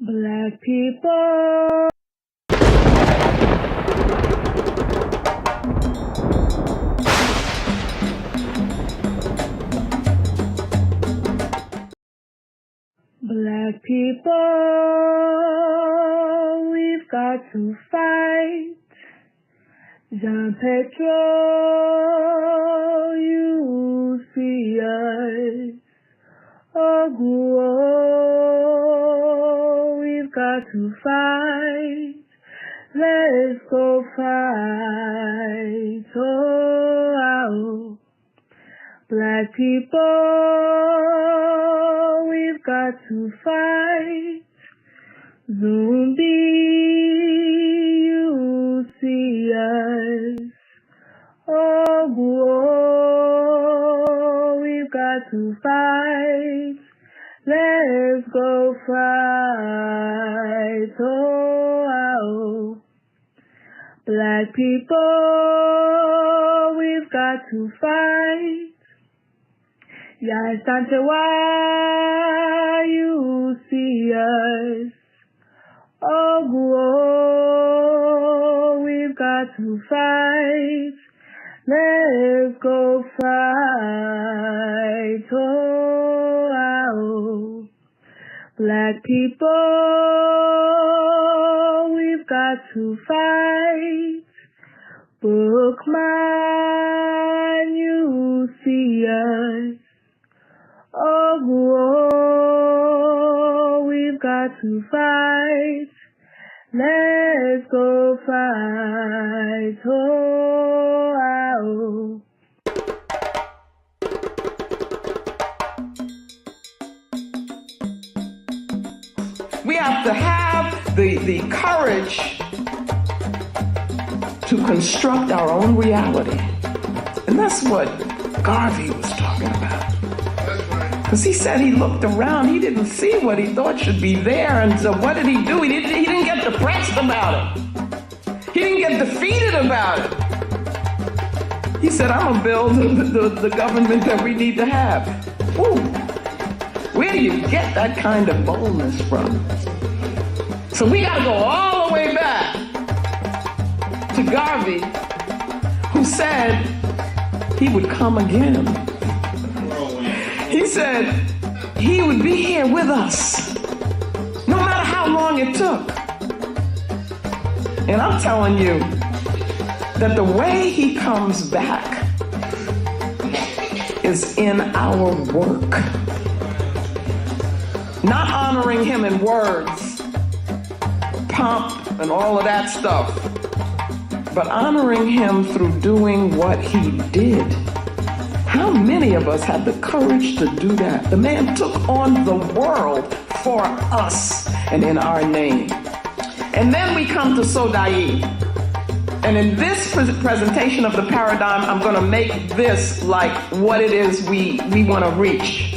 Black people. Black people, we've got to fight. Jean Petro, you see us. Oh, we've got to fight. Let's go fight. Oh, Black people, we've got to fight. Zumbi, you see us. Oh, we've got to fight. Let's go fight. Oh, Black people, we've got to fight. Yes, why you see us. Oh, we've got to fight. Let's go fight. Oh, Black people, we've got to fight. Bookman, you see us. Oh, we've got to fight. Let's go fight. Oh, we have to have the courage to construct our own reality. And that's what Garvey was talking about. Because he said he looked around, he didn't see what he thought should be there, and so what did he do? He didn't get depressed about it. He didn't get defeated about it. He said, I'm gonna build the government that we need to have. Ooh, where do you get that kind of boldness from? So we gotta go all the way back to Garvey, who said he would come again. He said he would be here with us, no matter how long it took. And I'm telling you that the way he comes back is in our work. Not honoring him in words, pomp and all of that stuff, but honoring him through doing what he did. How many of us have the courage to do that? The man took on the world for us and in our name. And then we come to Sodai. And in this presentation of the paradigm, I'm going to make this like what it is we want to reach.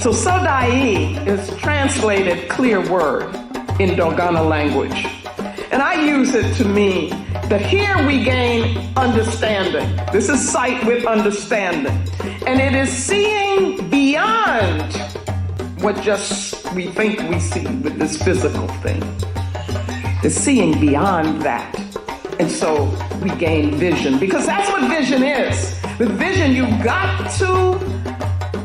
So Sodai is translated clear word in Dogana language. And I use it to mean that here we gain understanding. This is sight with understanding. And it is seeing beyond what just we think we see with this physical thing. It's seeing beyond that. And so we gain vision, because that's what vision is. With vision, you've got to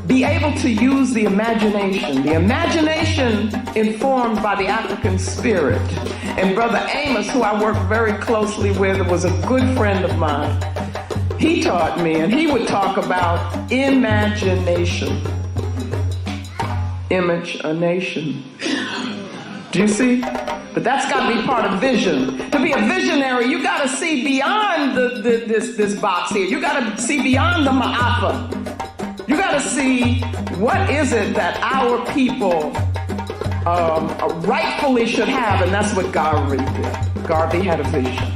be able to use the imagination informed by the African spirit. And Brother Amos, who I work very closely with, was a good friend of mine. He taught me, and he would talk about imagination. Image a nation. Do you see? But that's got to be part of vision. To be a visionary, you got to see beyond this box here. You got to see beyond the ma'afa. You got to see what is it that our people rightfully should have, and that's what Garvey did. Garvey had a vision.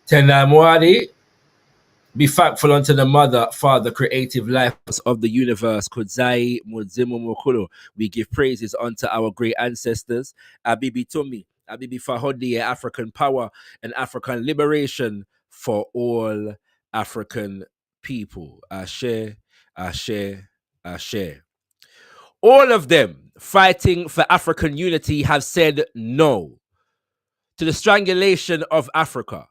Tena Mwari Be thankful unto the Mother, Father, creative life of the universe. Kudzai Mudzimu Mukulu. We give praises unto our great ancestors. Abibi Tumi, Abibi Fahodi, African power and African liberation for all African people. Ashe, Ashe, Ashe. All of them fighting for African unity have said no to the strangulation of Africa.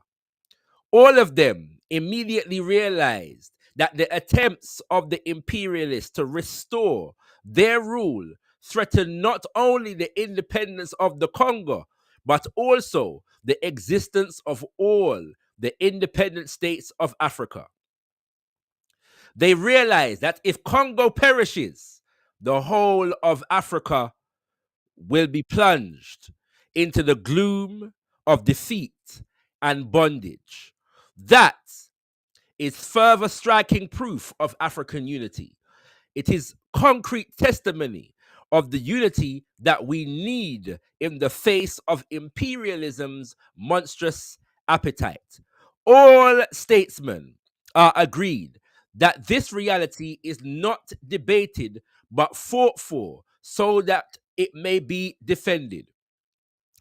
All of them immediately realized that the attempts of the imperialists to restore their rule threatened not only the independence of the Congo, but also the existence of all the independent states of Africa. They realized that if Congo perishes, the whole of Africa will be plunged into the gloom of defeat and bondage. That is further striking proof of African unity. It is concrete testimony of the unity that we need in the face of imperialism's monstrous appetite. All statesmen are agreed that this reality is not debated but fought for so that it may be defended.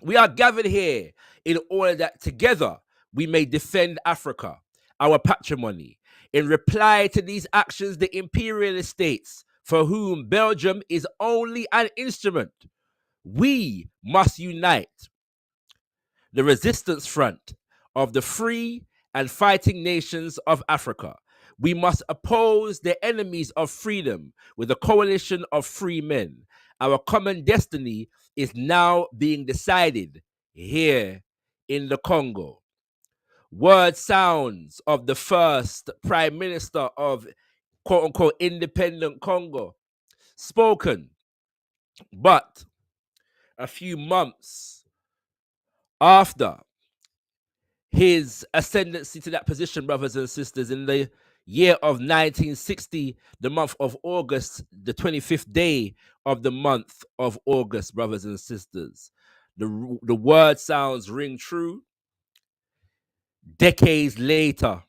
We are gathered here in order that together we may defend Africa, our patrimony. In reply to these actions, the imperialist states, for whom Belgium is only an instrument, we must unite the resistance front of the free and fighting nations of Africa. We must oppose the enemies of freedom with a coalition of free men. Our common destiny is now being decided here in the Congo. Word sounds of the first prime minister of quote unquote independent Congo spoken, but a few months after his ascendancy to that position, brothers and sisters, in the year of 1960, the month of August, the 25th day of the month of August, brothers and sisters. The word sounds ring true. Decades later,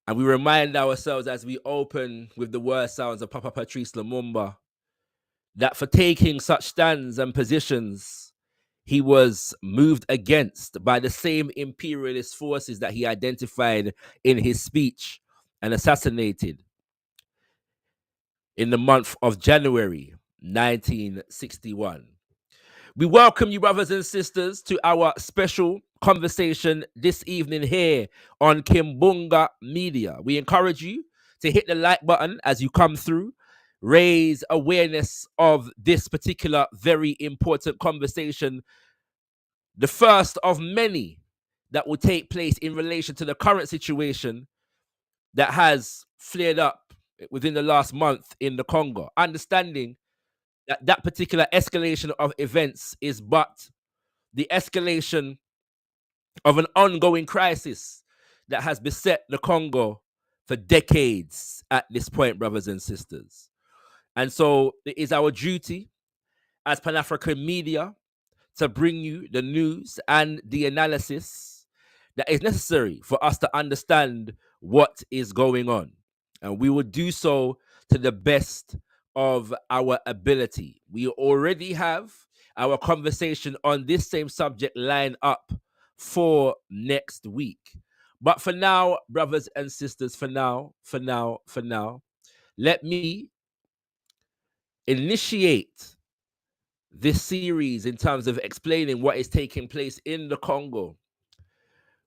and we remind ourselves as we open with the word sounds of Papa Patrice Lumumba, that for taking such stands and positions, he was moved against by the same imperialist forces that he identified in his speech and assassinated in the month of January 1961. We welcome you, brothers and sisters, to our special conversation this evening here on Kimbunga Media. We encourage you to hit the like button as you come through, raise awareness of this particular very important conversation, the first of many that will take place in relation to the current situation that has flared up within the last month in the Congo. Understanding that that particular escalation of events is but the escalation of an ongoing crisis that has beset the Congo for decades at this point, brothers and sisters. And so it is our duty as Pan-African media to bring you the news and the analysis that is necessary for us to understand what is going on. And we will do so to the best of our ability. We already have our conversation on this same subject lined up for next week. But for now, brothers and sisters, for now, let me initiate this series in terms of explaining what is taking place in the Congo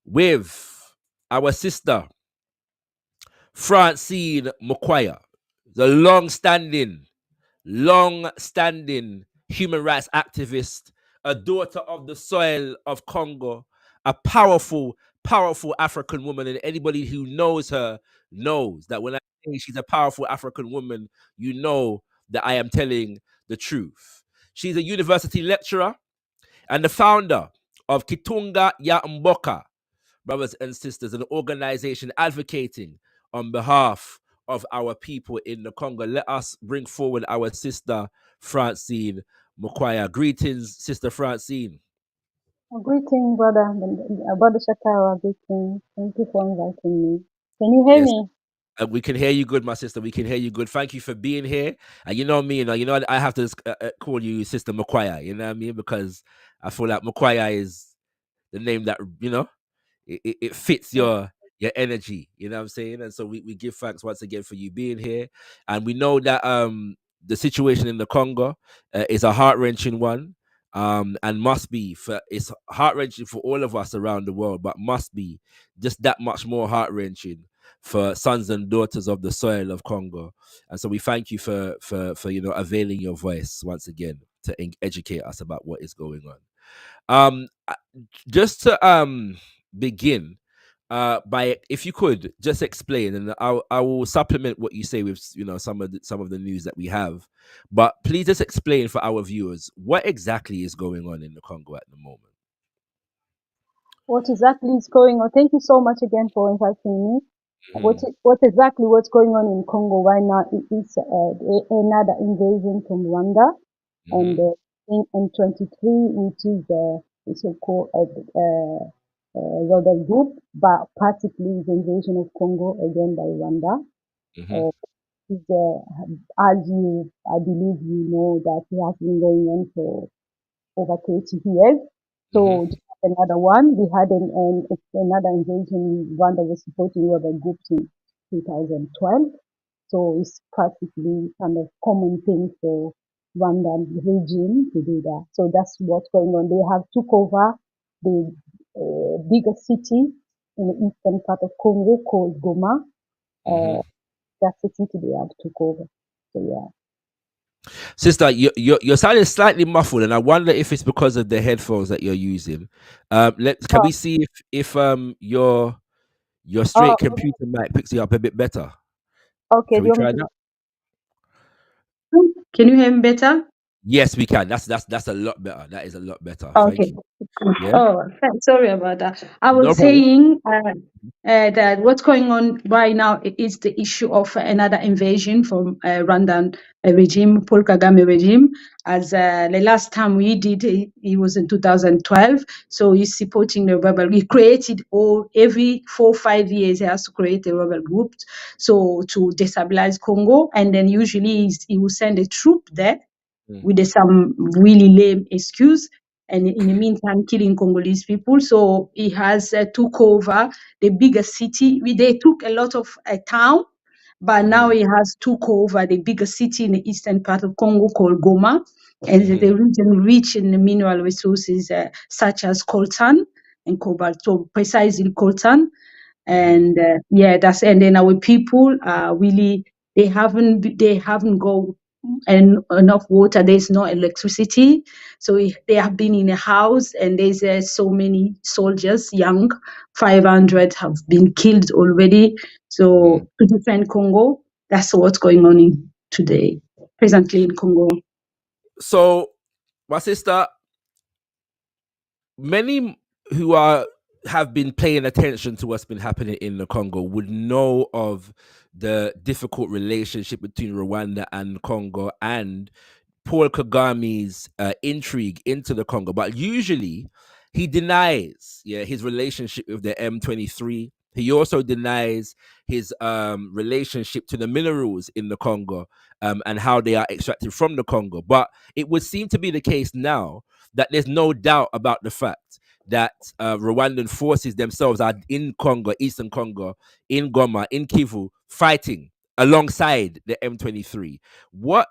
with our sister Francine Mukwaya, the long-standing human rights activist, a daughter of the soil of Congo, a powerful African woman. And anybody who knows her knows that when I say she's a powerful African woman, you know that I am telling the truth. She's a university lecturer and the founder of Kitunga ya Mboka, brothers and sisters, an organization advocating on behalf of our people in the Congo. Let us bring forward our sister Francine Mukwaya. Greetings, Sister Francine. Greeting, brother Shakara. Greeting. Thank you for inviting me. Can you hear Yes, me? we can hear you good, my sister. We can hear you good. Thank you for being here. And you know me, I have to call you Sister Mukwaya. You know what I mean? Because I feel like Mukwaya is the name that it fits Yeah. your energy, you know what I'm saying? And so we give thanks once again for you being here. And we know that the situation in the Congo is a heart-wrenching one, and must be for it's heart-wrenching for all of us around the world, but must be just that much more heart-wrenching for sons and daughters of the soil of Congo. And so we thank you for availing your voice once again to educate us about what is going on. Just to begin, by if you could just explain, and I will supplement what you say with some of the news that we have, but please just explain for our viewers what exactly is going on in the Congo at the moment. What exactly is going on? Thank you so much again for inviting me. Mm-hmm. What's going on in Congo right now? It is another invasion from Rwanda, and Mm-hmm. in 23, which is the so-called rebel group, but practically the invasion of Congo again by Rwanda. Mm-hmm. Uh, is, as you, I believe you know that it has been going on for over 30 years. Mm-hmm. So just another one, we had another invasion. Rwanda was supporting rebel groups in 2012. So it's practically kind of common thing for Rwandan regime to do that. So that's what's going on. They have took over the biggest city in the eastern part of Congo called Goma. Mm-hmm. Uh, that's the city they have took over. So yeah. Sister, your sound is slightly muffled, and I wonder if it's because of the headphones that you're using. Can Oh, we see if your oh, straight computer mic picks you up a bit better? okay. Can Do we you want try me that? to? Can you hear me better? Yes, we can. That's a lot better. That is a lot better. Okay. Thank you. Yeah, Oh, sorry about that. I no was problem. saying that what's going on right now is the issue of another invasion from Rwandan regime, Paul Kagame regime. As the last time we did, it was in 2012. So he's supporting the rebel. He created every 4 or 5 years, he has to create a rebel group so to destabilize Congo, and then usually he will send a troop there Mm, with some really lame excuse, and in the meantime killing Congolese people. So he has took over the biggest city. They took a lot of town, but now mhm, he has took over the biggest city in the eastern part of Congo called Goma, and mhm, the region rich in the mineral resources such as coltan and cobalt. So precisely coltan, mhm, and and then our people are really, they haven't got enough water. There's no electricity, so they have been in a house, and there's so many soldiers, young, 500 have been killed already. mhm. So to defend Congo, that's what's going on today, presently in Congo. So, my sister, many who have been paying attention to what's been happening in the Congo would know of the difficult relationship between Rwanda and Congo and Paul Kagame's intrigue into the Congo, but usually he denies, his relationship with the M23. He also denies his relationship to the minerals in the Congo, and how they are extracted from the Congo. But it would seem to be the case now that there's no doubt about the fact that Rwandan forces themselves are in Congo, Eastern Congo, in Goma, in Kivu, fighting alongside the M23. What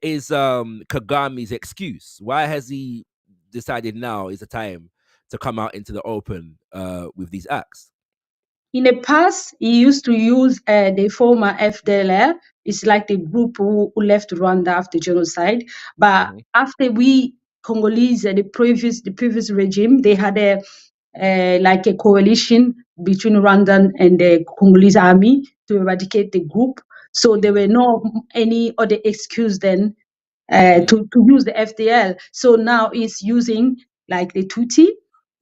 is Kagame's excuse? Why has he decided now is the time to come out into the open with these acts? In the past, he used to use the former FDLR. It's like the group who left Rwanda after genocide. But Mm-hmm. after we Congolese, the previous regime, they had like a coalition between Rwandan and the Congolese army to eradicate the group. So there Mm-hmm. were no any other excuse then Mm-hmm. to use the FDL. So now it's using like the Tutsi.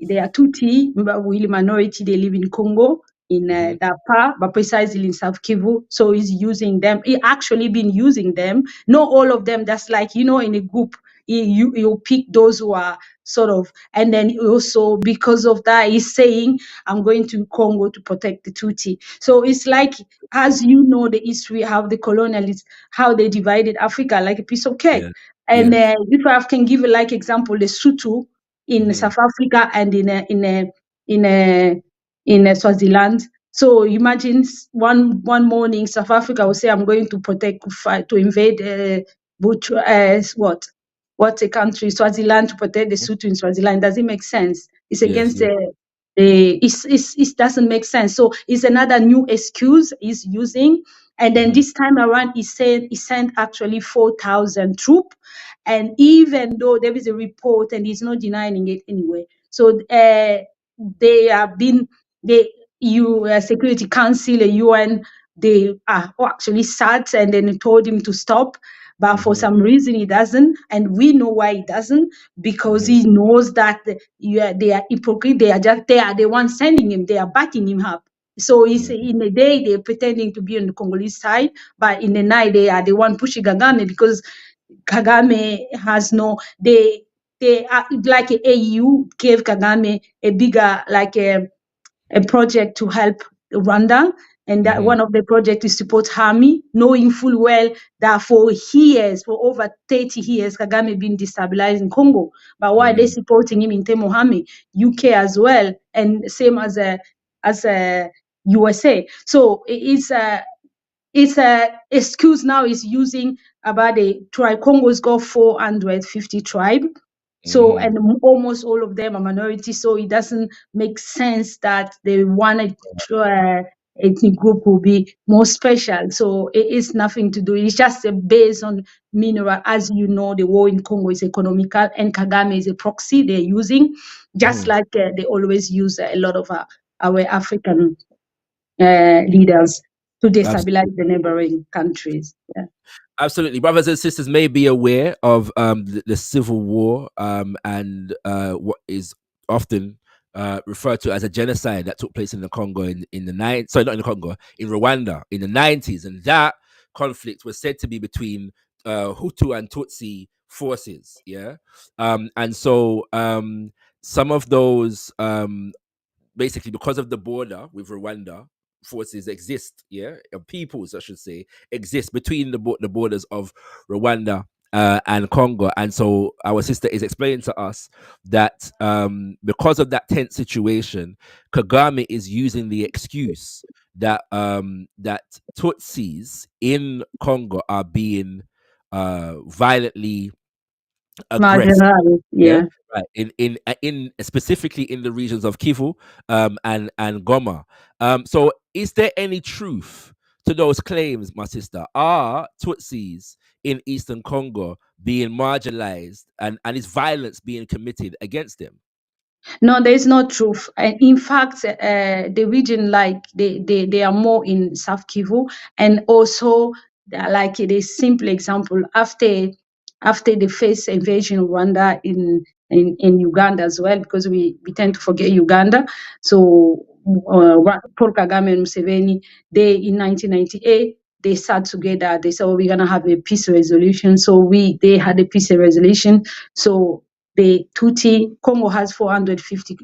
They are Tutsi, really minority. They live in Congo, in Mm-hmm. Dapa, but precisely in South Kivu. So he's using them. He actually been using them. Not all of them. That's like, in a group, you pick those who are sort of. And then also because of that, he's saying, I'm going to Congo to protect the Tutsi. So it's like, as you know, the history, how the colonialists, how they divided Africa like a piece of cake. Yeah. And Yes. if I can give a like example, the Sutu in South Africa and in Swaziland. So imagine one morning South Africa will say, I'm going to fight to invade what a country, Swaziland, to protect the Sutu in Swaziland. Does it make sense? It's Yes. against it doesn't make sense. So it's another new excuse he's using. And then this time around, he sent actually 4,000 troops. And even though there is a report, and he's not denying it anyway. So they have been the Security Council, the UN, they actually sat and then told him to stop. But for some reason he doesn't, and we know why he doesn't, because he knows that they are hypocrite. They are the ones sending him. They are backing him up. So it's in the day they're pretending to be on the Congolese side, but in the night they are the one pushing Kagame, because Kagame has no. They are like a AU gave Kagame a bigger a project to help Rwanda. And that one of the projects is support army, knowing full well that for years, for over 30 years, Kagame been destabilizing Congo. But why are they supporting him in terms of army? UK as well, and same as a USA. So it's a excuse now is using about the tribe. Congo's got 450 tribe. So, and almost all of them are minorities. So it doesn't make sense that they want to ethnic group will be more special. So it is nothing to do. It's just based on mineral. As you know, the war in Congo is economical, and Kagame is a proxy they're using, just like they always use a lot of our African leaders to destabilize the neighboring countries. Yeah. Absolutely. Brothers and sisters may be aware of the civil war and what is often referred to as a genocide that took place in the Congo in the 90s. Sorry, not in the Congo, in Rwanda in the 90s. And that conflict was said to be between Hutu and Tutsi forces. Yeah. And so some of those, basically, because of the border with Rwanda, forces exist, peoples, I should say, exist between the borders of Rwanda and Congo. And so our sister is explaining to us that because of that tense situation, Kagame is using the excuse that that Tutsis in Congo are being violently aggressed. Marginal, Yeah, yeah. right. In specifically in the regions of Kivu and Goma. So is there any truth to those claims, my sister? Are Tutsis in Eastern Congo being marginalized, and is violence being committed against them? No, there is no truth. In fact, the region, like they are more in South Kivu, and also like a simple example after the first invasion of Rwanda in Uganda as well, because we tend to forget Uganda. So Paul Kagame and Museveni, they in 1998 they sat together. They said, "Oh, we're gonna have a peace resolution." So they had a peace resolution. So the Tutsi, Congo has 450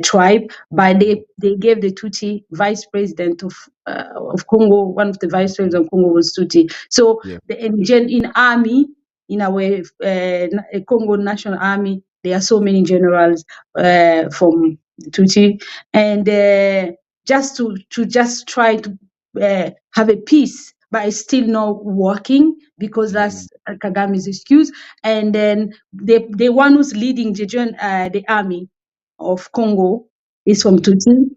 tribe, but they gave the Tutsi vice president of Congo. One of the vice presidents of Congo was Tutsi. So in army, in our Congo National Army, there are so many generals from the Tutsi, and just to just try to have a peace, but it's still not working because that's Kagame's excuse. And then the one who's leading the army of Congo is from Tutsi,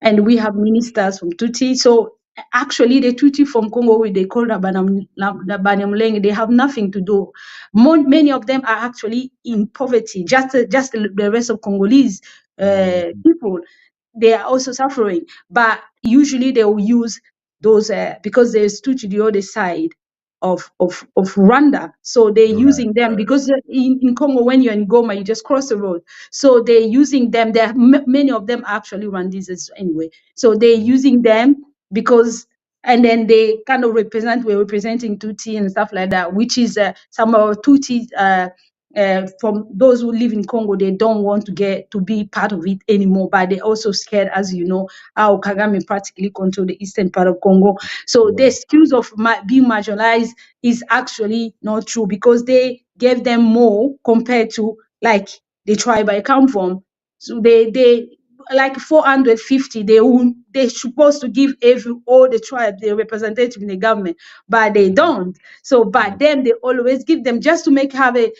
and we have ministers from Tutsi. So actually, the Tutsi from Congo, they call Banyamulenge, they have nothing to do. Many of them are actually in poverty, just the rest of Congolese people. They are also suffering, but usually they will use those because there's Tutsi the other side of Rwanda. So they're using them because in Congo, when you're in Goma, you just cross the road. So they're using them. Many of them are actually Rwandese anyway. So they're using them because, and then they kind of we're representing Tutsi and stuff like that, which is some of Tutsi from those who live in Congo, they don't want to get to be part of it anymore, but they're also scared, as you know, how Kagame practically control the eastern part of Congo. So the excuse of being marginalized is actually not true, because they gave them more compared to like the tribe I come from. So they like 450, they're supposed to give all the tribe the representative in the government, but they don't. So but them, they always give them just to have a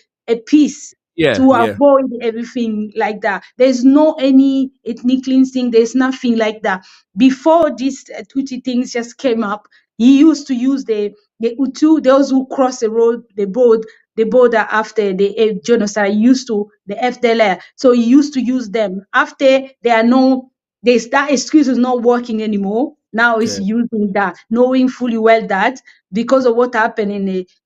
peace, Yeah, to yeah. avoid everything like that. There's no any ethnic cleansing, there's nothing like that. Before these Tutsi things just came up, he used to use the Utu, those who cross the border after the genocide, used to the FDLR. So he used to use them. After that excuse is not working anymore. Now he's Okay. using that, knowing fully well that because of what happened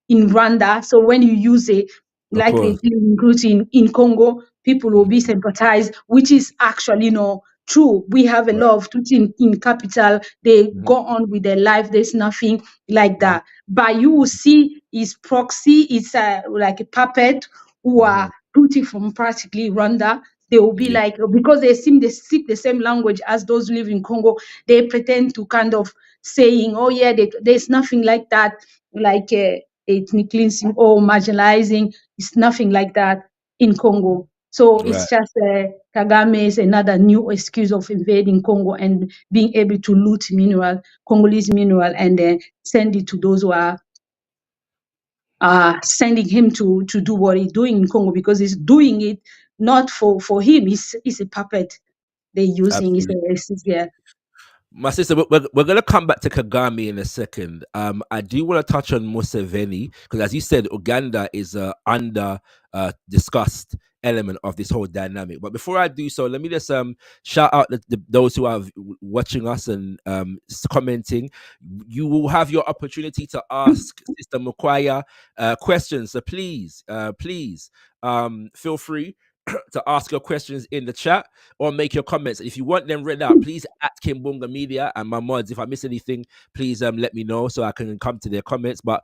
in Rwanda. So when you use it, Of like they course. did in Congo, people will be sympathized, which is actually no true. We have a lot of Tutsi in capital. They Mhm, go on with their life. There's nothing like mhm, that. But you will see his proxy. It's like a puppet who are mhm. Tutsi from practically Rwanda. They will be Yeah. like, because they speak the same language as those who live in Congo, they pretend to kind of saying, oh yeah, there's nothing like that, like ethnic cleansing or marginalizing. It's nothing like that in Congo. So Right. it's just Kagame is another new excuse of invading Congo and being able to loot Congolese mineral, and send it to those who are sending him to do what he's doing in Congo, because he's doing it not for him. He's a puppet they're using. Absolutely. Yeah. My sister, we're going to come back to Kagame in a second. I do want to touch on Museveni, because as you said, Uganda is under discussed element of this whole dynamic. But before I do so, let me just shout out those who are watching us and commenting. You will have your opportunity to ask Sister Mukwaya questions. So please, feel free to ask your questions in the chat or make your comments. If you want them read out, please at Kimbunga Media and my mods. If I miss anything, please let me know so I can come to their comments. But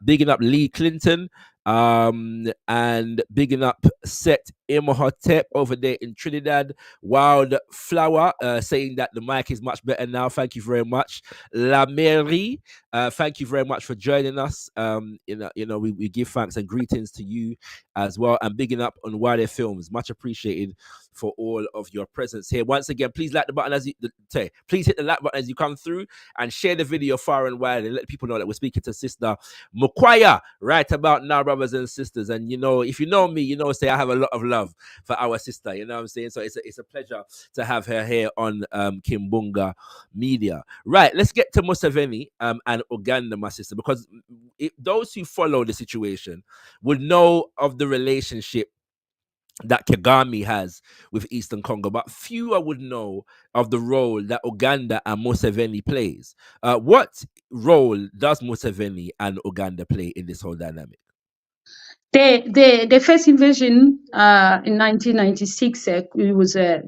bigging up Lee Clinton, and bigging up Set Imhotep over there in Trinidad. Wildflower saying that the mic is much better now. Thank you very much. La Mairie, thank you very much for joining us. We give thanks and greetings to you as well, and bigging up on Wilder Films. Much appreciated for all of your presence here. Once again, please like the button please hit the like button as you come through, and share the video far and wide, and let people know that we're speaking to Sister Mukwaya right about now, brothers and sisters. And if you know me, say I have a lot of love for our sister. You know what I'm saying? So it's a pleasure to have her here on Kimbunga Media. Right, let's get to Museveni and Uganda, my sister, because those who follow the situation would know of the relationship that Kagame has with Eastern Congo, but fewer would know of the role that Uganda and Museveni plays. What role does Museveni and Uganda play in this whole dynamic? The first invasion in 1996, it was a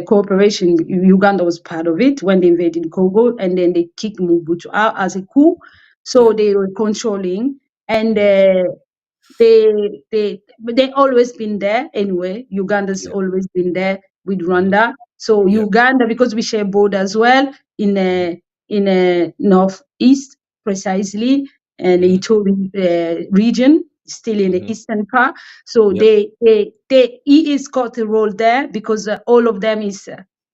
cooperation. Uganda was part of it when they invaded Congo, and then they kicked Mobutu out as a coup. So they were controlling, and they always been there anyway. Uganda's always been there with Rwanda. So Uganda, because we share border as well in northeast precisely, and the Ituri region, still in the eastern part. So he is got a role there, because all of them is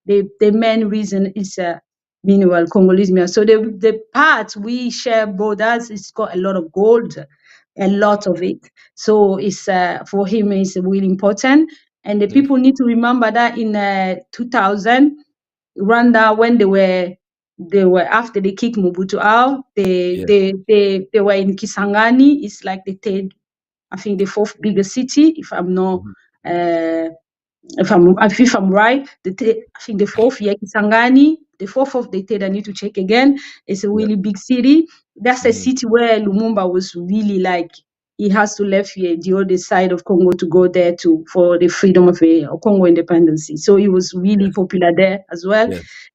the main reason is mineral, Congolese mineral. So the part we share borders, it's got a lot of gold, a lot of it. So it's for him is really important, and the people need to remember that in 2000, Rwanda, when they were after they kicked Mobutu out, they were in Kisangani. It's like the third, I think the fourth biggest city, if I'm not. If I'm right, I think the fourth, Kisangani, the fourth of the third, I need to check again. It's a really big city. That's a city where Lumumba was really like, he has to leave the other side of Congo to go there for the freedom of Congo independence. So he was really popular there as well,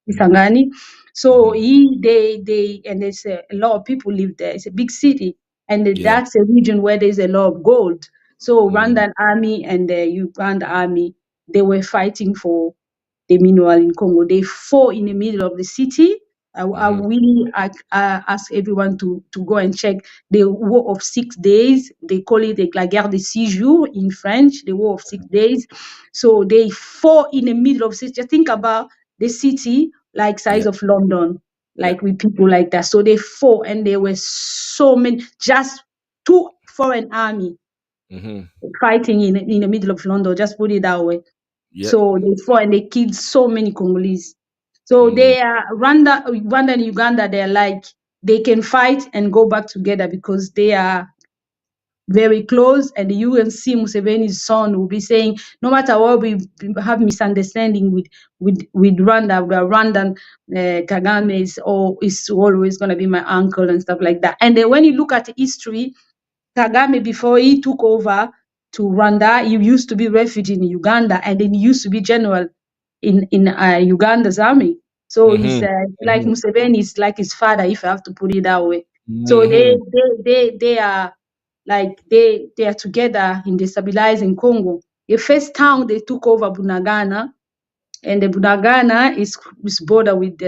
Kisangani. So and there's a lot of people live there. It's a big city, and that's a region where there's a lot of gold. So Rwandan army and the Uganda army, they were fighting for the mineral in Congo. They fought in the middle of the city. I really ask everyone to go and check the War of 6 Days. They call it la guerre de 6 jours in French, the War of 6 Days. So they fought in the middle of the city. Just think about the city like size of London, like with people like that. So they fought, and there were so many, just 2 foreign army fighting in the middle of London. Just put it that way. So they fought and they killed so many Congolese. So they are Rwanda and Uganda. They're like, they can fight and go back together because they are very close. And the UNC Museveni's son will be saying, no matter what we have misunderstanding with Rwanda, where Rwandan Kagame is always going to be my uncle and stuff like that. And then when you look at history, Kagame, before he took over to Rwanda, he used to be refugee in Uganda, and then he used to be general in Uganda's army. So he's like Museveni is like his father, if I have to put it that way. So they are like they are together in destabilizing Congo. The first town they took over Bunagana, and the Bunagana is border with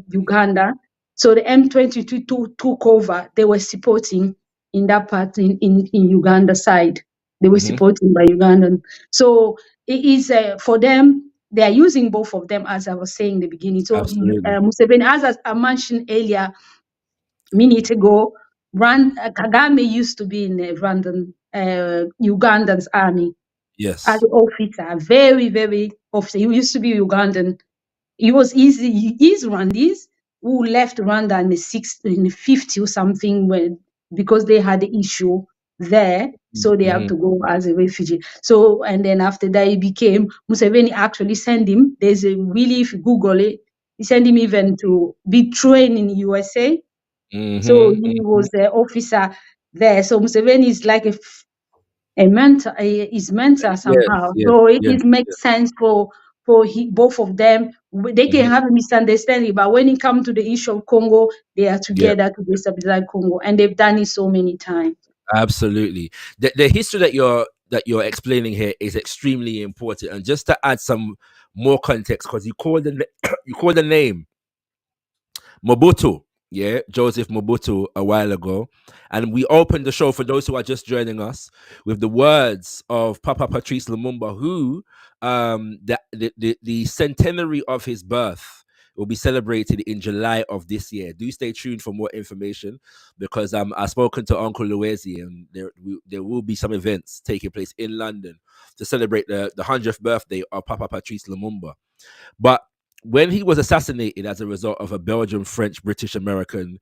Uganda. So the M22 took over. They were supporting in that part in Uganda side. They were supporting by Ugandan. So it is for them. They are using both of them, as I was saying in the beginning. So Museveni, as I mentioned earlier, a minute ago, Kagame used to be in Rwandan, Ugandan's army as an officer, very, very officer. He used to be Ugandan. He was easy. He's Rwandese who left Rwanda in the 50 or something because they had the issue there, so they have to go as a refugee. So and then after that, he became Museveni. Actually, sent him. There's a really, if you Google it, he sent him even to be trained in USA. So he was the officer there. So Museveni is like a mentor, is mentor somehow. So it makes sense for both of them. They can have a misunderstanding, but when it comes to the issue of Congo, they are together to destabilize Congo, and they've done it so many times. Absolutely. The history that you're explaining here is extremely important. And just to add some more context, because you called the name Mobutu, Joseph Mobutu, a while ago, and we opened the show, for those who are just joining us, with the words of Papa Patrice Lumumba, who the centenary of his birth will be celebrated in July of this year. Do stay tuned for more information, because I've spoken to Uncle Louisi, and there will be some events taking place in London to celebrate the 100th birthday of Papa Patrice Lumumba. But when he was assassinated as a result of a Belgian, French, British, American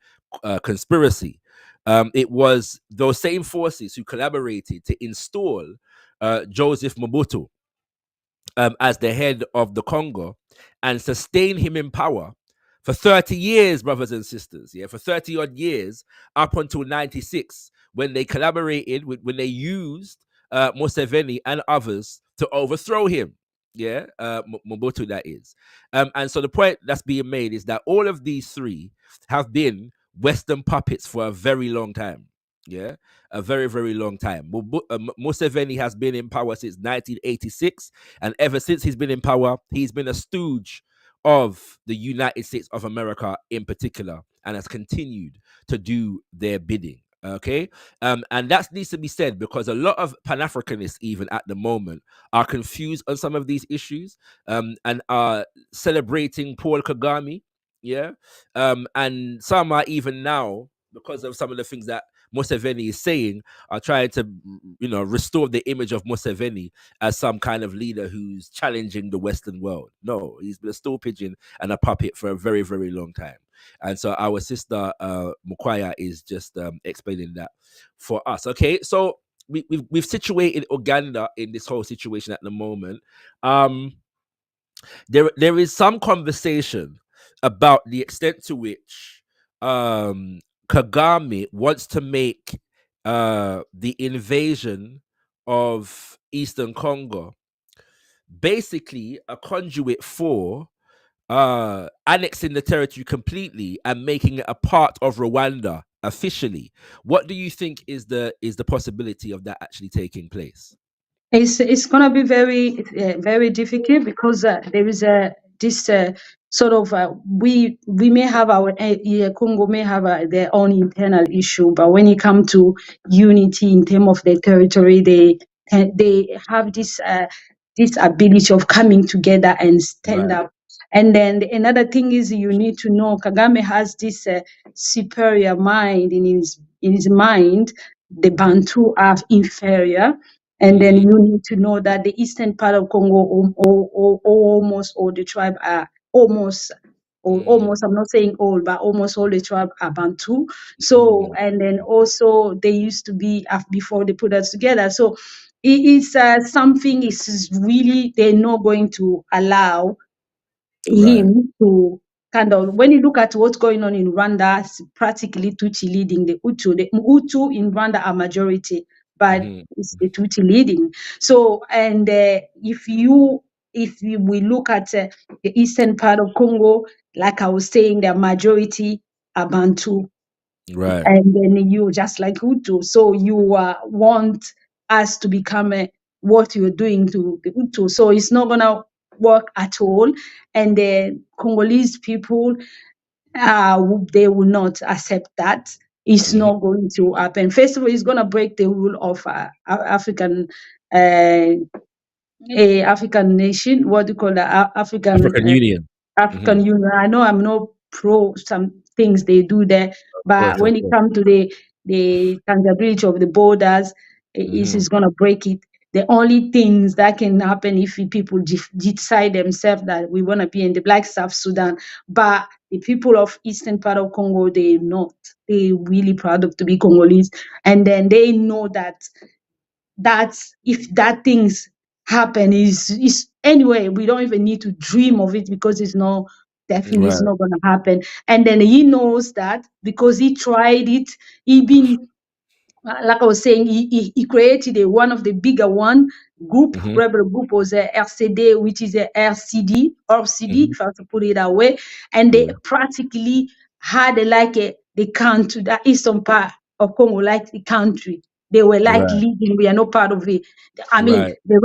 conspiracy, it was those same forces who collaborated to install Joseph Mobutu as the head of the Congo and sustain him in power for 30 years, brothers and sisters. For 30 odd years, up until 96, when they collaborated, when they used Museveni and others to overthrow him. Mobutu, that is. And so the point that's being made is that all of these three have been Western puppets for a very long time. A very, very long time. Museveni has been in power since 1986, and ever since he's been in power, he's been a stooge of the United States of America in particular, and has continued to do their bidding. Okay, and that needs to be said, because a lot of Pan-Africanists, even at the moment, are confused on some of these issues, and are celebrating Paul Kagame, and some are even now, because of some of the things that Museveni is saying, are trying to, restore the image of Museveni as some kind of leader who's challenging the Western world. No, he's been a stool pigeon and a puppet for a very, very long time. And so our sister Mukwaya is just explaining that for us. Okay, so we've situated Uganda in this whole situation at the moment. There is some conversation about the extent to which Kagame wants to make the invasion of Eastern Congo basically a conduit for annexing the territory completely and making it a part of Rwanda officially. What do you think is the possibility of that actually taking place? It's gonna be very difficult because there is this sort of we may have our Congo may have their own internal issue, but when it comes to unity in terms of their territory, they have this ability of coming together and stand Right. up. And then another thing is you need to know Kagame has this superior mind in his mind. The Bantu are inferior. And then you need to know that the eastern part of Congo, almost all the tribe are almost, I'm not saying all, but almost all the tribe are Bantu. So, and then also they used to be before they put us together. So it is something is really, they're not going to allow Right. him to kind of, when you look at what's going on in Rwanda, it's practically Tutsi leading the Hutu. The Hutu in Rwanda are majority, but it's the Tutsi leading. So, and if we look at the eastern part of Congo, like I was saying, the majority are Bantu. Right. And then you just like Hutu. So you want us to become what you're doing to the Hutu. So it's not going to work at all. And the Congolese people, they will not accept that. It's not going to happen. First of all, it's going to break the rule of African African nation, what do you call that? African Union. African Union. I know I'm not pro some things they do there, but when it comes to the tangibility of the borders, it is going to break it. The only things that can happen if people decide themselves that we want to be in the Black South Sudan, but the people of eastern part of Congo, they not. They really proud of to be Congolese, and then they know that if that things happen is anyway, we don't even need to dream of it because it's not definitely it's not going to happen. And then he knows that because he tried it. He been like I was saying, he created one of the bigger rebel group was a RCD, which is a RCD, if I have to put it that way. And they practically had the country, the eastern part of Congo, like the country. They were like leading, we are not part of it. I mean, the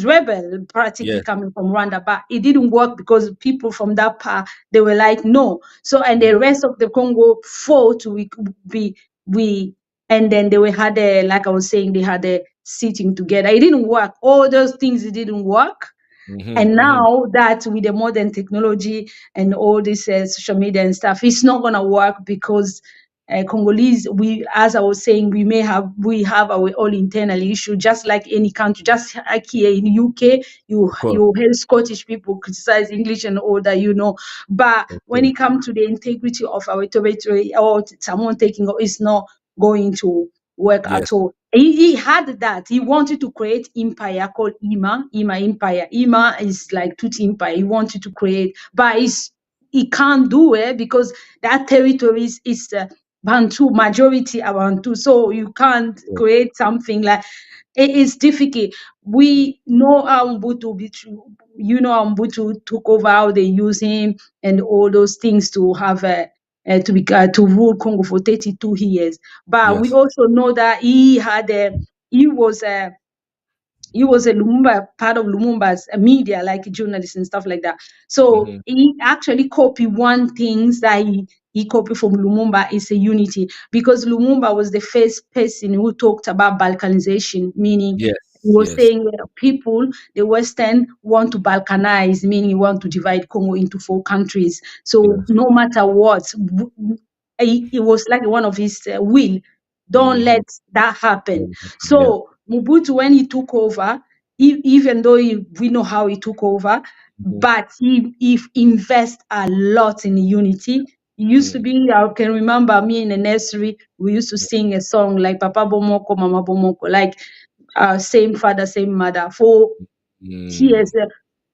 rebel practically coming from Rwanda, but it didn't work because people from that part, they were like, no. So, and the rest of the Congo fought and then they had like I was saying, they had a sitting together. It didn't work. All those things, it didn't work. And now that with the modern technology and all this social media and stuff, it's not going to work because Congolese, as I was saying, we have our own internal issue, just like any country. Just like here in UK, you hear Scottish people criticize English and all that, But when it comes to the integrity of our territory or someone taking, it's not going to work at all. He had that. He wanted to create empire called Ima Empire. Ima is like Tutsi Empire. He wanted to create, but he can't do it because that territory is Bantu, majority are Bantu. So you can't create something like it is difficult. We know how Mbutu, how Mbutu took over, how they use him and all those things to have to rule Congo for 32 years. But we also know that he was a Lumumba, part of Lumumba's media, like journalists and stuff like that. So he actually copied one thing that he copied from Lumumba is a unity, because Lumumba was the first person who talked about balkanization, meaning he was saying people, the Western want to balkanize, meaning want to divide Congo into 4 countries. So no matter what, it was like one of his will. Don't let that happen. So Mobutu, when he took over, even though we know how he took over, but he invest a lot in unity. He used to be, I can remember me in the nursery, we used to sing a song like Papa Bomoko, Mama Bomoko, like same father, same mother. For years,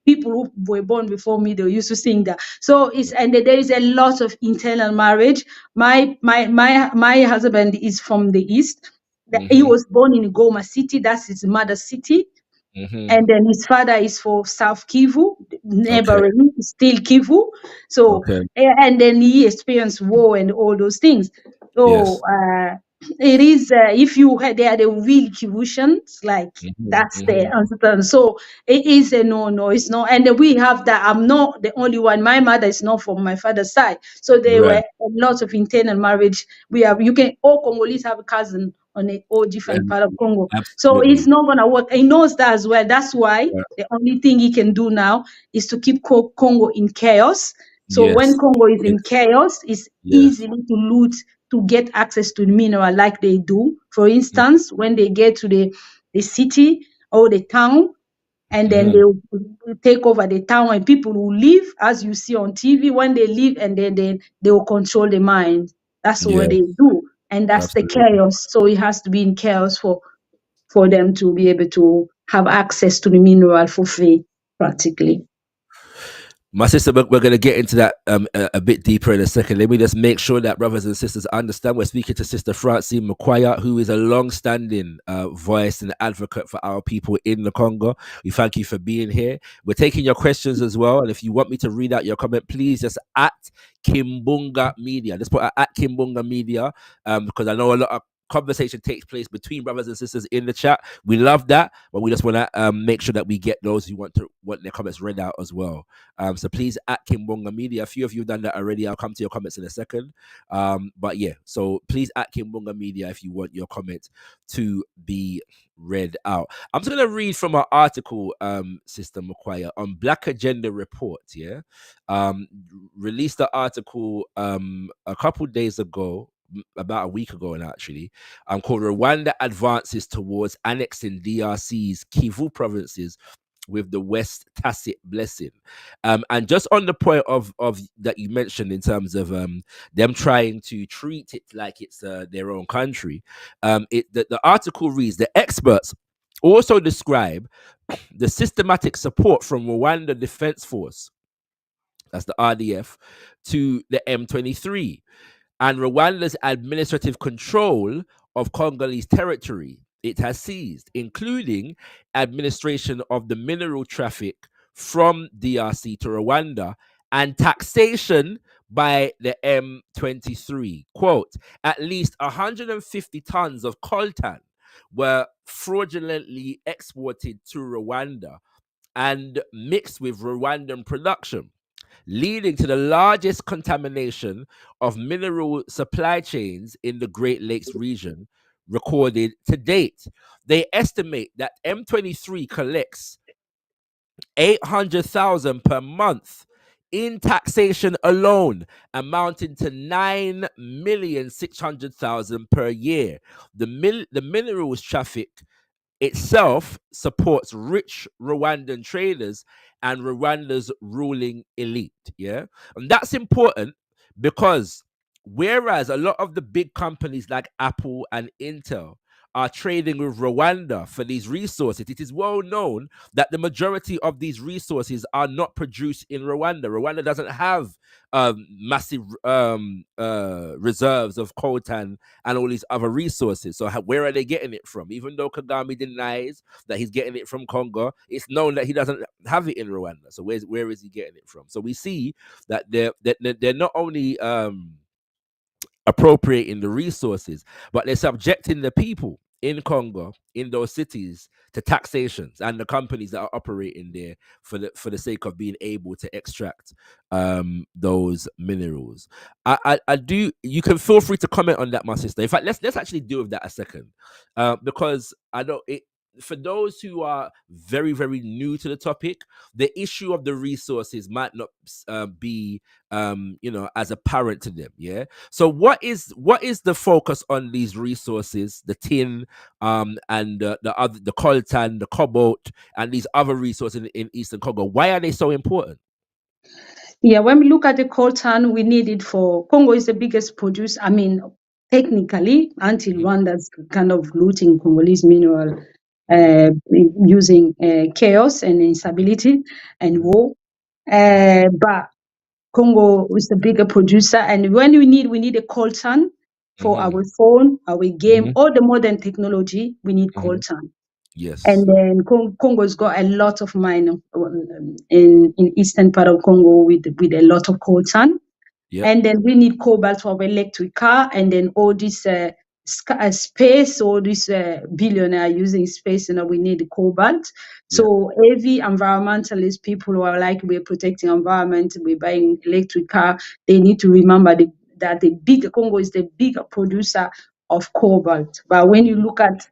people who were born before me, they used to sing that. So and there is a lot of internal marriage. My husband is from the east. He was born in Goma City, that's his mother's city. And then his father is for South Kivu, neighboring, still Kivu. So, and then he experienced war and all those things. So it is if you had they are the real Kivusians, like that's the answer. So it is a no. It's not, and we have that. I'm not the only one. My mother is not from my father's side, so there were a lot of internal marriage. We have all Congolese have a cousin on a all different part of Congo. So Absolutely. it's not gonna work. He knows that as well. That's why the only thing he can do now is to keep Congo in chaos. So when Congo is in chaos, it's easy to loot, to get access to the mineral like they do. For instance, when they get to the city or the town, and then they will take over the town, and people will leave, as you see on TV. When they leave, and then they will control the mind. That's what they do, and that's the chaos. So it has to be in chaos for them to be able to have access to the mineral for free, practically. My sister, we're going to get into that a bit deeper in a second. Let me just make sure that brothers and sisters understand we're speaking to Sister Francine Mukwaya, who is a long-standing voice and advocate for our people in the Congo. We thank you for being here. We're taking your questions as well, and if you want me to read out your comment, please just at Kimbunga Media. Just put at Kimbunga Media, because I know a lot of conversation takes place between brothers and sisters in the chat. We love that, but we just want to make sure that we get those who want their comments read out as well. So please at Kimbunga Media. A few of you have done that already. I'll come to your comments in a second. But yeah, so please at Kimbunga Media if you want your comments to be read out. I'm just going to read from an article, Sister Mukwaya, on Black Agenda Report. Yeah, released the article a couple days ago, about a week ago, and actually, called Rwanda Advances Towards Annexing DRC's Kivu provinces with the West Tacit Blessing. And just on the point of that you mentioned in terms of them trying to treat it like it's their own country, the article reads, the experts also describe the systematic support from Rwanda Defense Force, that's the RDF, to the M23, and Rwanda's administrative control of Congolese territory it has seized, including administration of the mineral traffic from DRC to Rwanda and taxation by the M23. Quote, at least 150 tons of coltan were fraudulently exported to Rwanda and mixed with Rwandan production, leading to the largest contamination of mineral supply chains in the Great Lakes region recorded to date. They estimate that M23 collects $800,000 per month in taxation alone, amounting to $9,600,000 per year. The minerals traffic itself supports rich Rwandan traders and Rwanda's ruling elite. Yeah. And that's important because whereas a lot of the big companies like Apple and Intel are trading with Rwanda for these resources, it is well known that the majority of these resources are not produced in Rwanda. Rwanda doesn't have massive reserves of coltan and all these other resources. So where are they getting it from? Even though Kagame denies that he's getting it from Congo, it's known that he doesn't have it in Rwanda. So where is he getting it from? So we see that they're not only appropriating the resources, but they're subjecting the people in Congo, in those cities, to taxations and the companies that are operating there for the sake of being able to extract those minerals. I do. You can feel free to comment on that, my sister. In fact, let's actually deal with that a second, because I know it. For those who are very, very new to the topic, the issue of the resources might not be, as apparent to them. Yeah. So what is the focus on these resources, the tin, and the coltan, the cobalt, and these other resources in Eastern Congo? Why are they so important? Yeah, when we look at the coltan, we need it for Congo is the biggest producer. I mean, technically, until Rwanda's kind of looting Congolese mineral, using chaos and instability and war. But Congo is the bigger producer, and when we need a coltan for our phone, our game, all the modern technology, we need coltan. Yes. And then Congo's got a lot of mine in eastern part of Congo with a lot of coltan. Yep. And then we need cobalt for our electric car, and then all this space, all this billionaire using space, we need the cobalt. So every environmentalist people who are like, we're protecting environment, we're buying electric car, they need to remember that the big Congo is the bigger producer of cobalt. But when you look at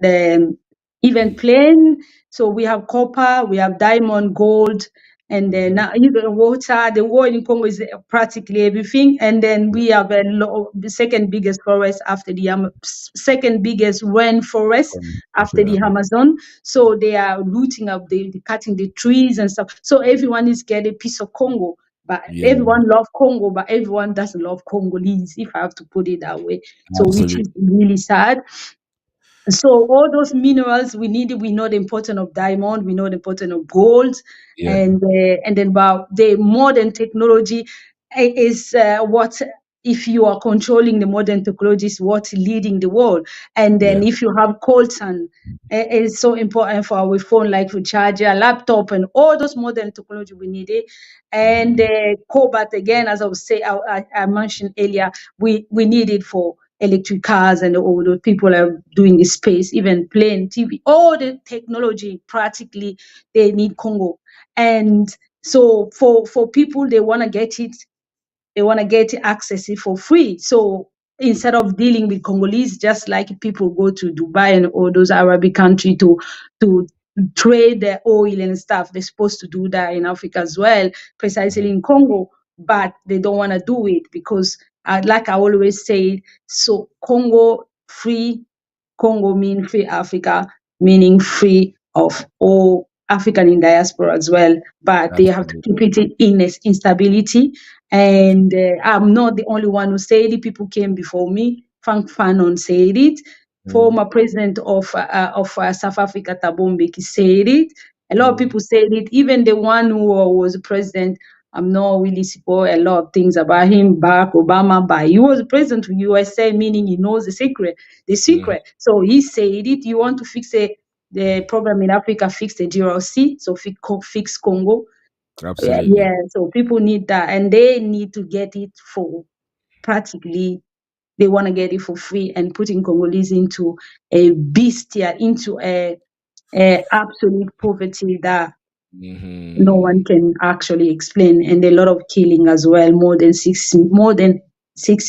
the even plain, so we have copper, we have diamond, gold, and then now even water. The war in Congo is practically everything. And then we have the second biggest forest after the second biggest rainforest after the Amazon. So they are looting up, cutting the trees and stuff. So everyone is getting a piece of Congo. But everyone loves Congo, but everyone doesn't love Congolese, if I have to put it that way. So which is really sad. So all those minerals we need, we know the importance of diamond, we know the importance of gold, and then about the modern technology is what, if you are controlling the modern technology, is what leading the world. And then if you have coltan, it's so important for our phone, like for charger, laptop, and all those modern technology we need it. And cobalt, again, as I was saying, I mentioned earlier, we need it for electric cars, and all the people are doing the space, even plane, TV, all the technology, practically they need Congo. And so for people, they want to get it, they want to get access it for free. So instead of dealing with Congolese, just like people go to Dubai and all those Arabic countries to trade their oil and stuff, they're supposed to do that in Africa as well, precisely in Congo, but they don't want to do it because, like I always say, so Congo mean free Africa, meaning free of all African in diaspora as well, but they have to keep it in instability. And I'm not the only one who said it. People came before me. Frank Fanon said it. Former president of South Africa, Thabo Mbeki, said it. A lot of people said it. Even the one who was president, I'm not really support a lot of things about him, Barack Obama, but he was president of USA, meaning he knows the secret. So he said it. You want to fix the problem in Africa, fix the DRC, so fix Congo. Absolutely. So people need that, and they need to get it for practically, they want to get it for free, and putting Congolese into a bestial, into a absolute poverty that no one can actually explain, and a lot of killing as well. More than 6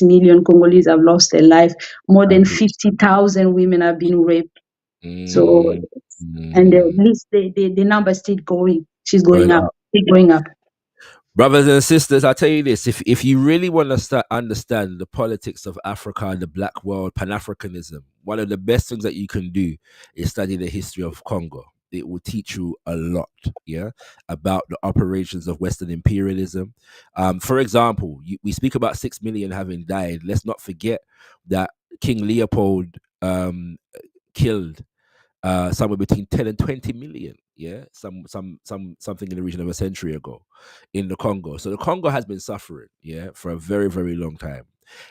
million Congolese have lost their life. More than 50,000 women have been raped. So, and at least the number is still going. She's going up. Still going up. Brothers and sisters, I tell you this: if you really want to understand the politics of Africa and the Black world, Pan-Africanism, one of the best things that you can do is study the history of Congo. It will teach you a lot, about the operations of Western imperialism. For example, we speak about 6 million having died. Let's not forget that King Leopold killed somewhere between 10 and 20 million, something in the region of a century ago in the Congo. So the Congo has been suffering, for a very, very long time.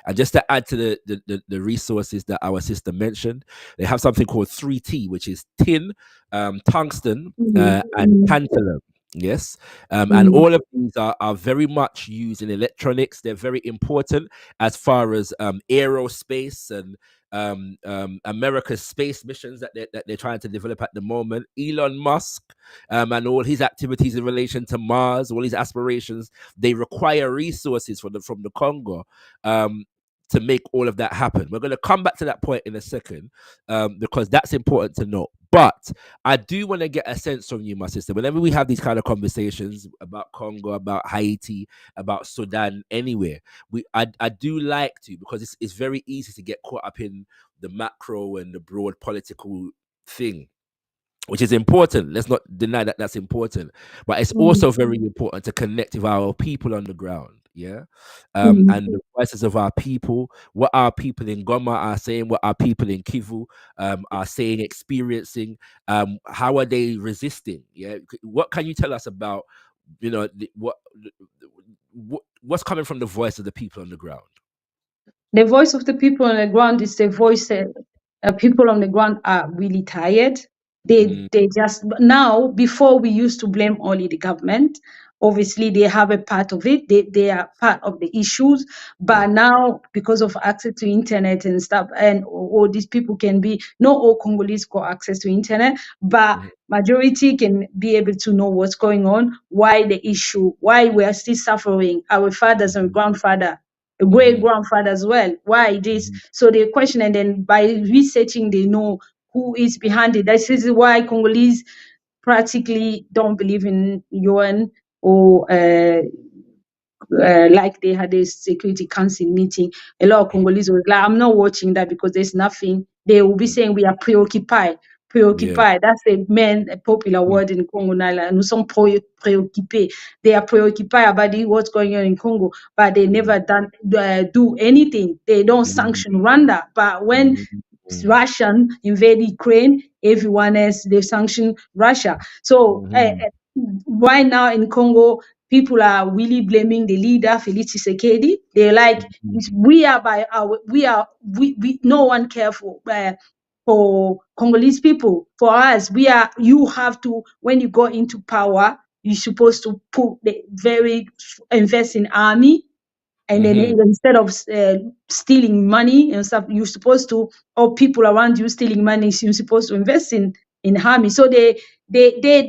And just to add to the resources that our sister mentioned, they have something called 3T, which is tin, tungsten, and tantalum. Yes. And all of these are very much used in electronics. They're very important as far as aerospace and America's space missions that they're trying to develop at the moment. Elon Musk and all his activities in relation to Mars, all his aspirations, they require resources from the Congo to make all of that happen. We're going to come back to that point in a second because that's important to note. But I do want to get a sense from you, my sister, whenever we have these kind of conversations about Congo, about Haiti, about Sudan, anywhere, I do like to, because it's very easy to get caught up in the macro and the broad political thing, which is important. Let's not deny that that's important. But it's also very important to connect with our people on the ground. And the voices of our people, what our people in Goma are saying, what our people in Kivu are saying, experiencing, how are they resisting? What can you tell us about, what's coming from the voice of the people on the ground? The voice of the people on the ground is the voice. People on the ground are really tired. They just now, before we used to blame only the government, obviously they have a part of it. They are part of the issues. But now, because of access to internet and stuff, and all these people can be, not all Congolese got access to internet, but majority can be able to know what's going on, why the issue, why we are still suffering, our fathers and grandfather, great grandfather as well, why this. So they question, and then by researching, they know who is behind it. This is why Congolese practically don't believe in UN or like they had a Security Council meeting. A lot of Congolese were like, I'm not watching that because there's nothing. They will be saying we are preoccupied. Preoccupied. That's a main popular word in Congo now. Like, nous sommes préoccupés. They are preoccupied about what's going on in Congo, but they never do anything. They don't sanction Rwanda. But when Russian invade Ukraine, everyone else they sanction Russia. So right now in Congo, people are really blaming the leader, Felix Tshisekedi. They're like, we no one cares for Congolese people. For us, you have to, when you go into power, you're supposed to invest in army. And then instead of stealing money and stuff, you're supposed to, or people around you stealing money, you're supposed to invest in army. So they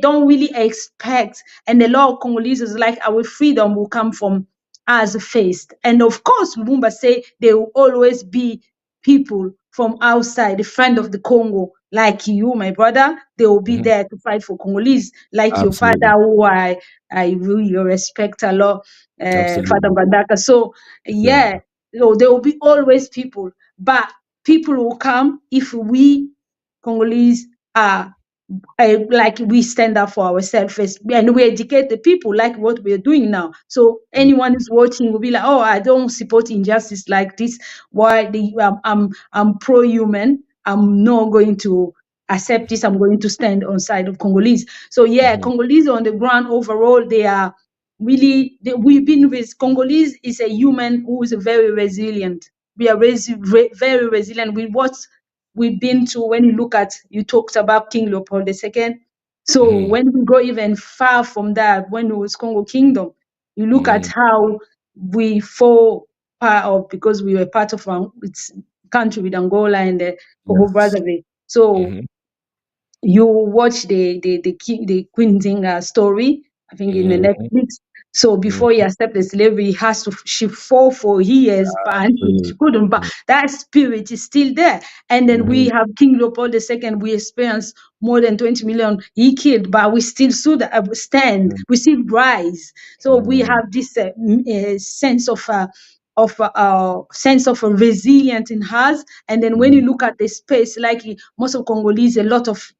don't really expect, and a lot of Congolese is like, our freedom will come from us first. And of course, Lumumba say there will always be people from outside, the friend of the Congo, like you, my brother, they will be there to fight for Congolese, like your father, who I really respect a lot, Father Mbandaka. So yeah, so there will be always people, but people will come if we Congolese are like we stand up for ourselves and we educate the people like what we're doing now. So anyone who's watching will be like, oh, I don't support injustice like this. Why I'm pro-human. I'm not going to accept this. I'm going to stand on side of Congolese. So yeah, Congolese on the ground overall, they are really, we've been with Congolese is a human who is very resilient. We are very resilient. We what we've been to. When you look at, you talked about King Leopold II. So when we go even far from that, when it was Congo Kingdom, you look at how we fall part of, because we were part of a country with Angola and the Congo Brazzaville. So you watch the Queen Zinga story, I think in the Netflix. So before he accepted slavery, she fought for years, but she couldn't. But that spirit is still there. And then we have King Leopold II. We experienced more than 20 million he killed, but we still stand. We still rise. So we have this sense of a resilience in us. And then when you look at the space, like most of Congolese, a lot of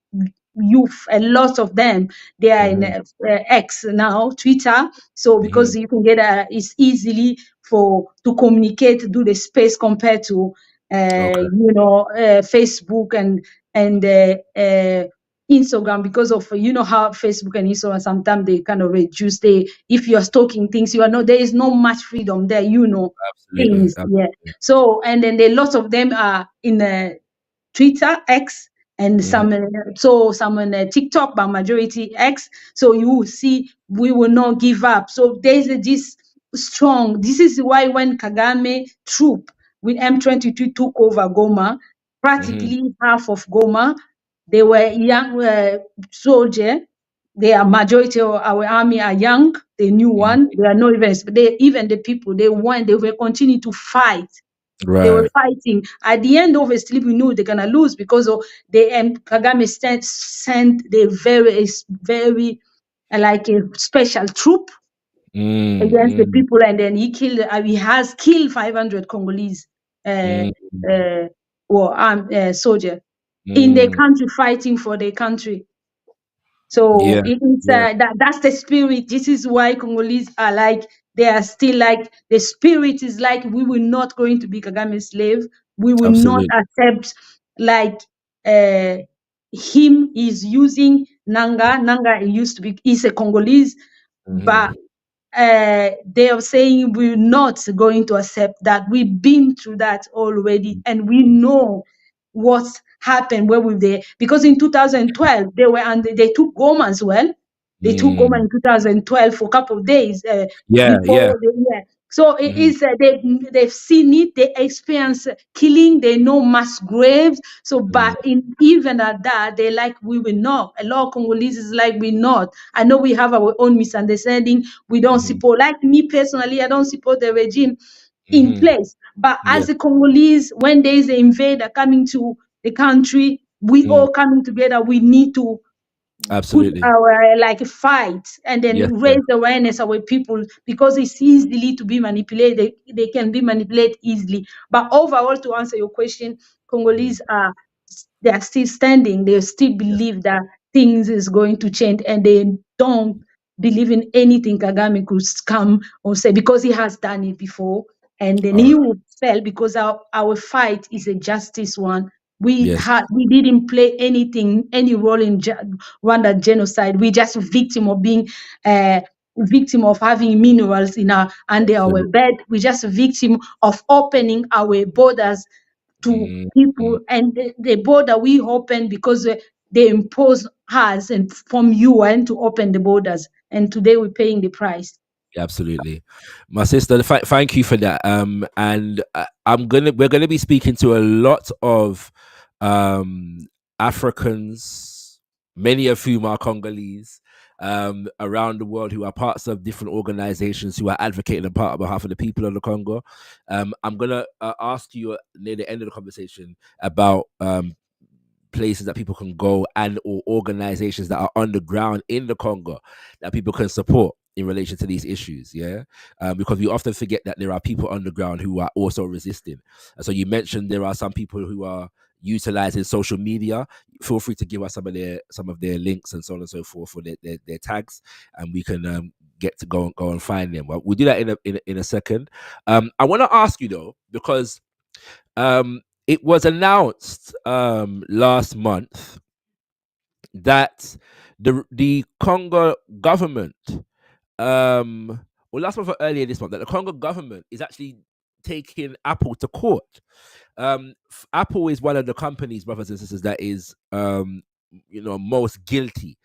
youth, a lot of them, they are in X now, Twitter. So because you can get it's easily to communicate, do the space compared to Facebook and Instagram, because of how Facebook and Instagram sometimes they kind of reduce if you're stalking things, there is no much freedom there, things. Yeah. So and then a lot of them are in Twitter, X, and some on TikTok, but majority X. So you will see we will not give up. So there's this strong. This is why when Kagame troop with M23 took over Goma, practically half of Goma, they were young soldiers. They are majority of our army are young. The new one, they are not even the people they will continue to fight. Right. They were fighting. At the end, obviously, we knew they're gonna lose because of Kagame sent the very like a special troop against the people, and then he has killed 500 Congolese soldiers in their country, fighting for their country. So that's the spirit. This is why Congolese are like, they are still like, the spirit is like, we will not going to be Kagame's slave. We will not accept like him is using Nanga. Nanga used to be, he's a Congolese, but they are saying we're not going to accept that. We've been through that already, and we know what happened where we were there. Because in 2012 they took Goma as well. They took Goma in 2012 for a couple of days Yeah, yeah. before the year. So it is they've seen it, they experience killing, they know mass graves. So, but even at that, they like we will not. A lot of Congolese is like we not. I know we have our own misunderstanding. We don't support. Like me personally, I don't support the regime in place. But Yeah. as a Congolese, when there is an invader coming to the country, we all coming together. We need to put Absolutely. our like fight and then Yes, raise the awareness of our people, because it's easily to be manipulated. They can be manipulated easily. But overall, to answer your question, Congolese they are still standing. They still believe that things is going to change, and they don't believe in anything Kagame could come or say, because he has done it before, and then All he right. will fail, because our fight is a justice one. We Yes. didn't play any role in Rwanda genocide. We just victim of being victim of having minerals in under our Absolutely. bed. We just a victim of opening our borders to people, and the border we open because they impose us and from UN to open the borders, and today we're paying the price. Absolutely, my sister. Thank you for that. And we're gonna be speaking to a lot of Africans, many of whom are Congolese, around the world, who are parts of different organizations who are advocating on behalf of the people of the Congo. I'm gonna ask you near the end of the conversation about places that people can go and or organizations that are underground in the Congo that people can support in relation to these issues. Yeah, because we often forget that there are people underground who are also resisting. And so you mentioned there are some people who are utilizing social media. Feel free to give us some of their links and so on and so forth for their tags, and we can get to go and find them. Well, we'll do that in a second. I want to ask you though, because it was announced last month that the Congo government, or last month or earlier this month, that the Congo government is actually taking Apple to court. Apple is one of the companies, brothers and sisters, that is most guilty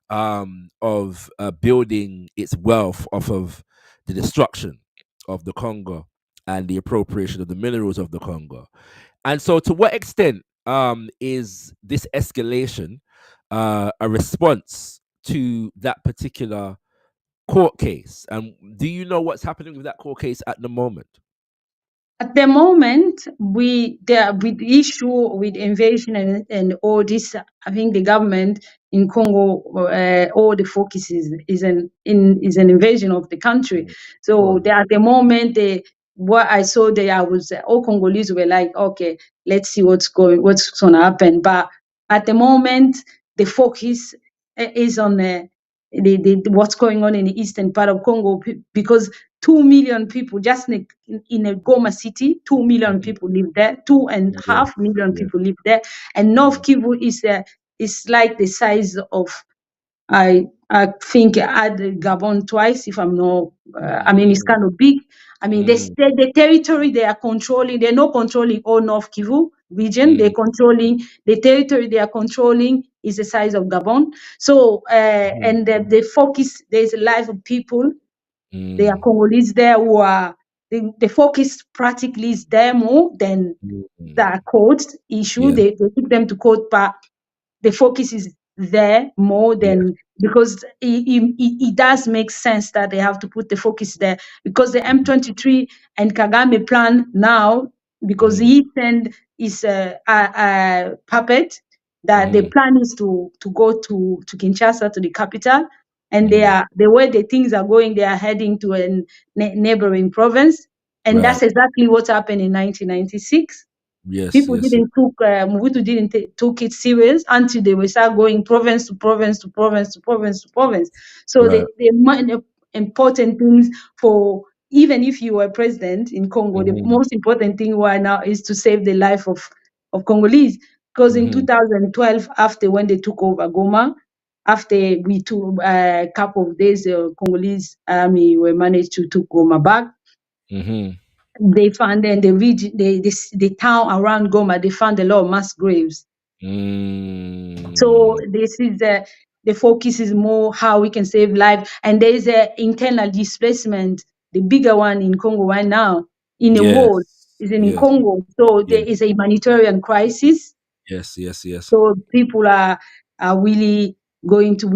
of building its wealth off of the destruction of the Congo and the appropriation of the minerals of the Congo. And so, to what extent is this escalation a response to that particular court case? And do you know what's happening with that court case at the moment? At the moment, with the issue with invasion and all this, I think the government in Congo, all the focus is an invasion of the country. So at the moment, what I saw there, I was all Congolese were like, okay, let's see what's gonna happen. But at the moment, the focus is on what's going on in the eastern part of Congo, because 2 million people just in a Goma city, 2 million people live there, 2.5 million people live there, and North Kivu is like the size of I think I had Gabon twice, if I'm not. I mean, it's kind of big. I mean, the territory they are controlling, they're not controlling all North Kivu region. They're controlling the territory they are controlling is the size of Gabon. So, and the focus, there's a lot of people. There are Congolese there who are the focus practically is there more than the court issue. Yeah. They took them to court, but the focus is there more than, because it does make sense that they have to put the focus there, because the M23 and Kagame plan now, because he send is a puppet, that the plan is to go to Kinshasa, to the capital, and the way the things are going, they are heading to a neighboring province, and that's exactly what happened in 1996. Yes, People yes. didn't took Mobutu didn't took it serious until they will start going province to province to province to province to province. So Right. the important things for, even if you were president in Congo, the most important thing right now is to save the life of Congolese. Because in 2012, after when they took over Goma, after we took a couple of days, the Congolese army were managed to took Goma back. They found in the region, the town around Goma, they found a lot of mass graves. So this is the focus is more how we can save life. And there is an internal displacement, the bigger one in Congo right now, in the world, is in Yes. Congo. So there Yes. is a humanitarian crisis. Yes. So people are really going to,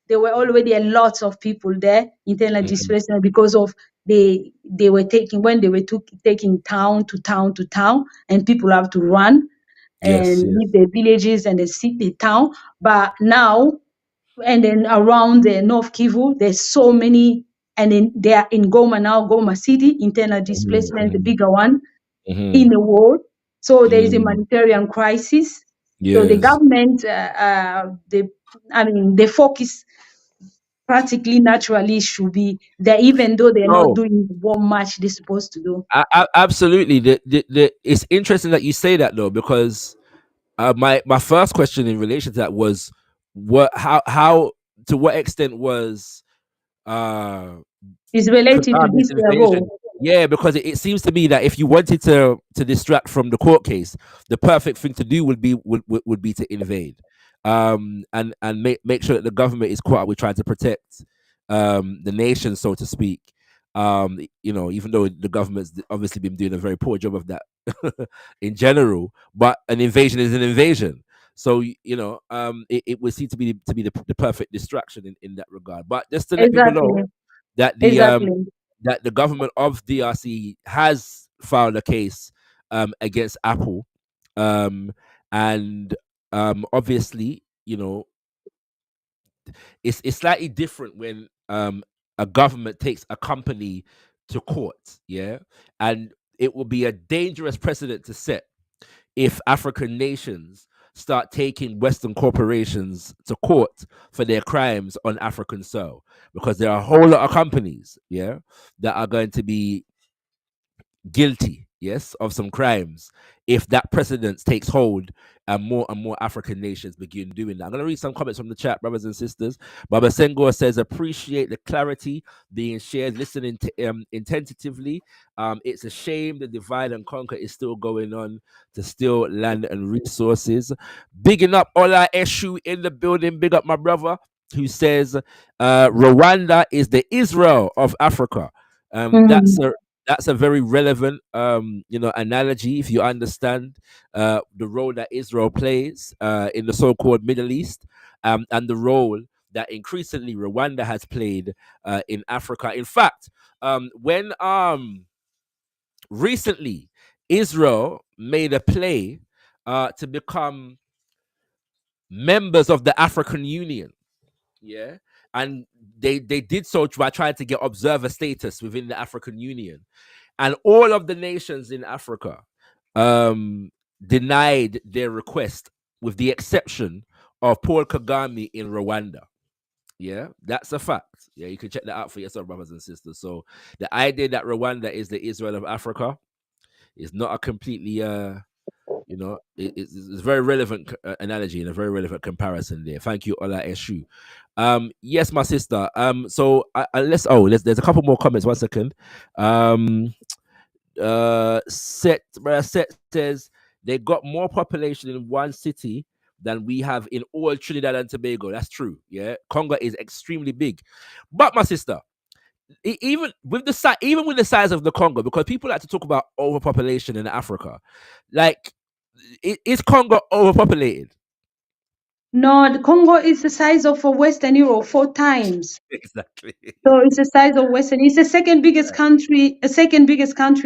there were already a lot of people there, internal displacement, because of they were taking, when they were taking town to town to town, and people have to run and leave their villages and the town. But now, and then around the North Kivu, there's so many, and then they are in Goma now, Goma City, internal displacement, the bigger one in the world. So there is a humanitarian crisis. So the Yes. government, they focus practically naturally should be there, even though they're not No, doing what much they're supposed to do. absolutely. It's interesting that you say that though, because my first question in relation to that was how to what extent was It's related to Kagame's this invasion. role. Yeah, because it seems to me that if you wanted to distract from the court case, the perfect thing to do would be to invade, and make sure that the government is caught up with trying to protect the nation, so to speak. Even though the government's obviously been doing a very poor job of that in general, but an invasion is an invasion. So it would seem to be the perfect distraction in that regard. But just to let people know Exactly. that Exactly. the government of DRC has filed a case against Apple, and obviously, it's slightly different when a government takes a company to court, yeah, and it will be a dangerous precedent to set if African nations start taking Western corporations to court for their crimes on African soil, because there are a whole lot of companies, yeah, that are going to be guilty, yes, of some crimes if that precedence takes hold and more African nations begin doing that. I'm going to read some comments from the chat, brothers and sisters. Baba Senghor says, appreciate the clarity being shared, listening to intensively. It's a shame the divide and conquer is still going on to steal land and resources. Bigging up Ola Eshu in the building. Big up my brother who says Rwanda is the Israel of Africa. Mhm. That's a very relevant analogy if you understand the role that Israel plays in the so-called Middle East, and the role that increasingly Rwanda has played in Africa. In fact, when recently Israel made a play to become members of the African Union, yeah, and they did so by trying to get observer status within the African Union, and all of the nations in Africa denied their request, with the exception of Paul Kagame in Rwanda. Yeah, that's a fact. Yeah, you can check that out for yourself, brothers and sisters. So the idea that Rwanda is the Israel of Africa is not a completely it's a very relevant analogy and a very relevant comparison there. Thank you, Ola Eshu. Yes, my sister. So there's a couple more comments. 1 second. Set says they got more population in one city than we have in all Trinidad and Tobago. That's true. Yeah, Congo is extremely big, but my sister, even with the size of the Congo, because people like to talk about overpopulation in Africa, like is Congo overpopulated? No, the Congo is the size of Western Europe 4 times. Exactly. So it's the size of Western. It's the second biggest country,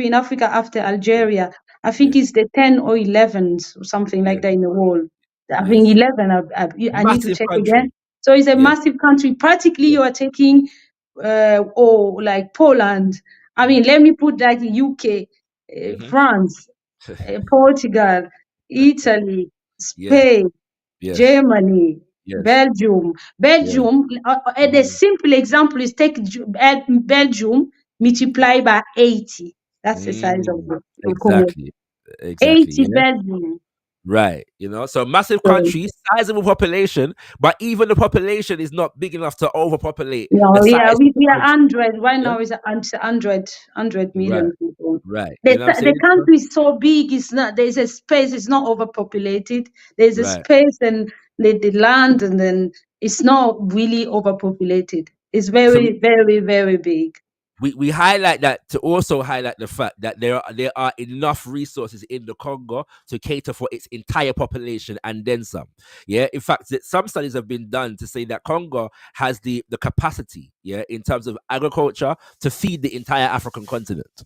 in Africa after Yeah. Algeria. I think Yes. it's the 10 or 11 or something like Yes. that in the world. I think Yes. 11. I need to Massive check again. country. So it's a Yes. massive country. Practically, Yes. you are taking, like Poland. I mean, let me put that in UK, Mm-hmm. France, Portugal, Italy, Yes. Spain, Yes. Germany, Yes. Belgium. Yes. The simple example is take Belgium multiply by 80. That's the size of the Congo. Exactly. Exactly. 80 Yeah. Belgium. Right, you know, so massive So, country, sizable population, but even the population is not big enough to overpopulate the no, size yeah, of the we are country. 100 right Yeah, now. Is 100 right, million people. right. The, You know what I'm the saying? So, country is so big. It's not. There's a space. It's not overpopulated. There's a right. space and the land, and then it's not really overpopulated. It's So very, very, very big. we highlight that to also highlight the fact that there are enough resources in the Congo to cater for its entire population and then some. Yeah, in fact, some studies have been done to say that Congo has the capacity, yeah, in terms of agriculture to feed the entire African continent.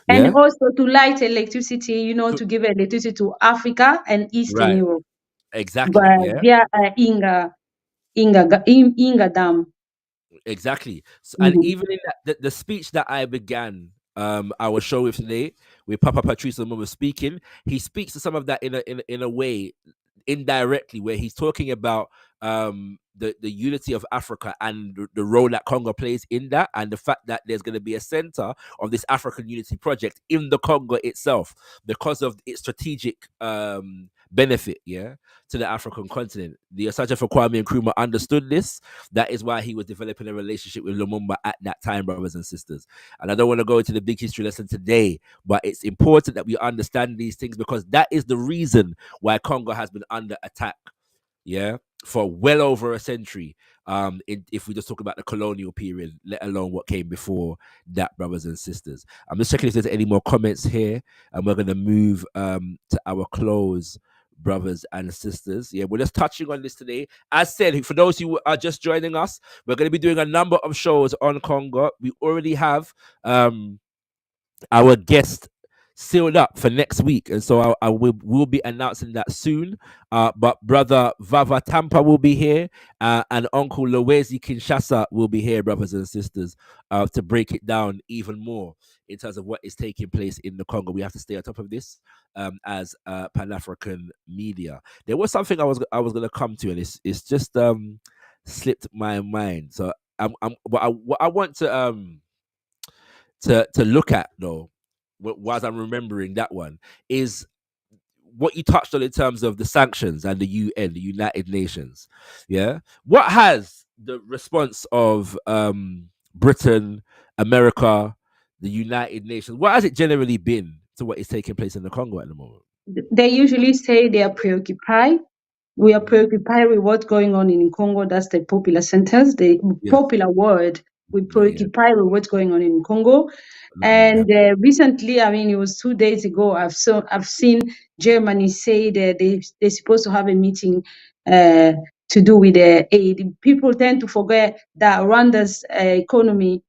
And Yeah, also to light electricity, To- to give electricity to Africa and Eastern right, Europe, exactly. but Yeah, via Inga Dam. exactly. So, and Mhm. even in the speech that I began our show with today, with Papa Patrice Lumumba speaking, he speaks to some of that in a way indirectly, where he's talking about the unity of Africa and the role that Congo plays in that, and the fact that there's going to be a center of this African unity project in the Congo itself because of its strategic benefit, yeah, to the African continent. The Asante for Kwame Nkrumah understood this. That is why he was developing a relationship with Lumumba at that time, brothers and sisters. And I don't want to go into the big history lesson today, but it's important that we understand these things, because that is the reason why Congo has been under attack, yeah, for well over a century. If we just talk about the colonial period, let alone what came before that, brothers and sisters. I'm just checking if there's any more comments here, and we're gonna move to our close, brothers and sisters. Yeah, we're just touching on this today. As said, for those who are just joining us, we're going to be doing a number of shows on Congo. We already have our guest sealed up for next week, and so I will be announcing that soon. But brother Vava Tampa will be here, and Uncle Lowezi Kinshasa will be here, brothers and sisters, to break it down even more in terms of what is taking place in the Congo. We have to stay on top of this as Pan-African media. There was something I was going to come to, and it's just slipped my mind. So what I want to look at, though, whilst I'm remembering that one, is what you touched on in terms of the sanctions and the UN, the United Nations. Yeah, what has the response of Britain, America, the United Nations, what has it generally been to what is taking place in the Congo at the moment? They usually say they are preoccupied. We are Mm. preoccupied with what's going on in Congo. That's the popular sentence, the Yes. popular word. We Yeah. preoccupied with what's going on in Congo. And recently, I mean, it was 2 days ago. I've seen Germany say that they're supposed to have a meeting to do with aid. People tend to forget that Rwanda's economy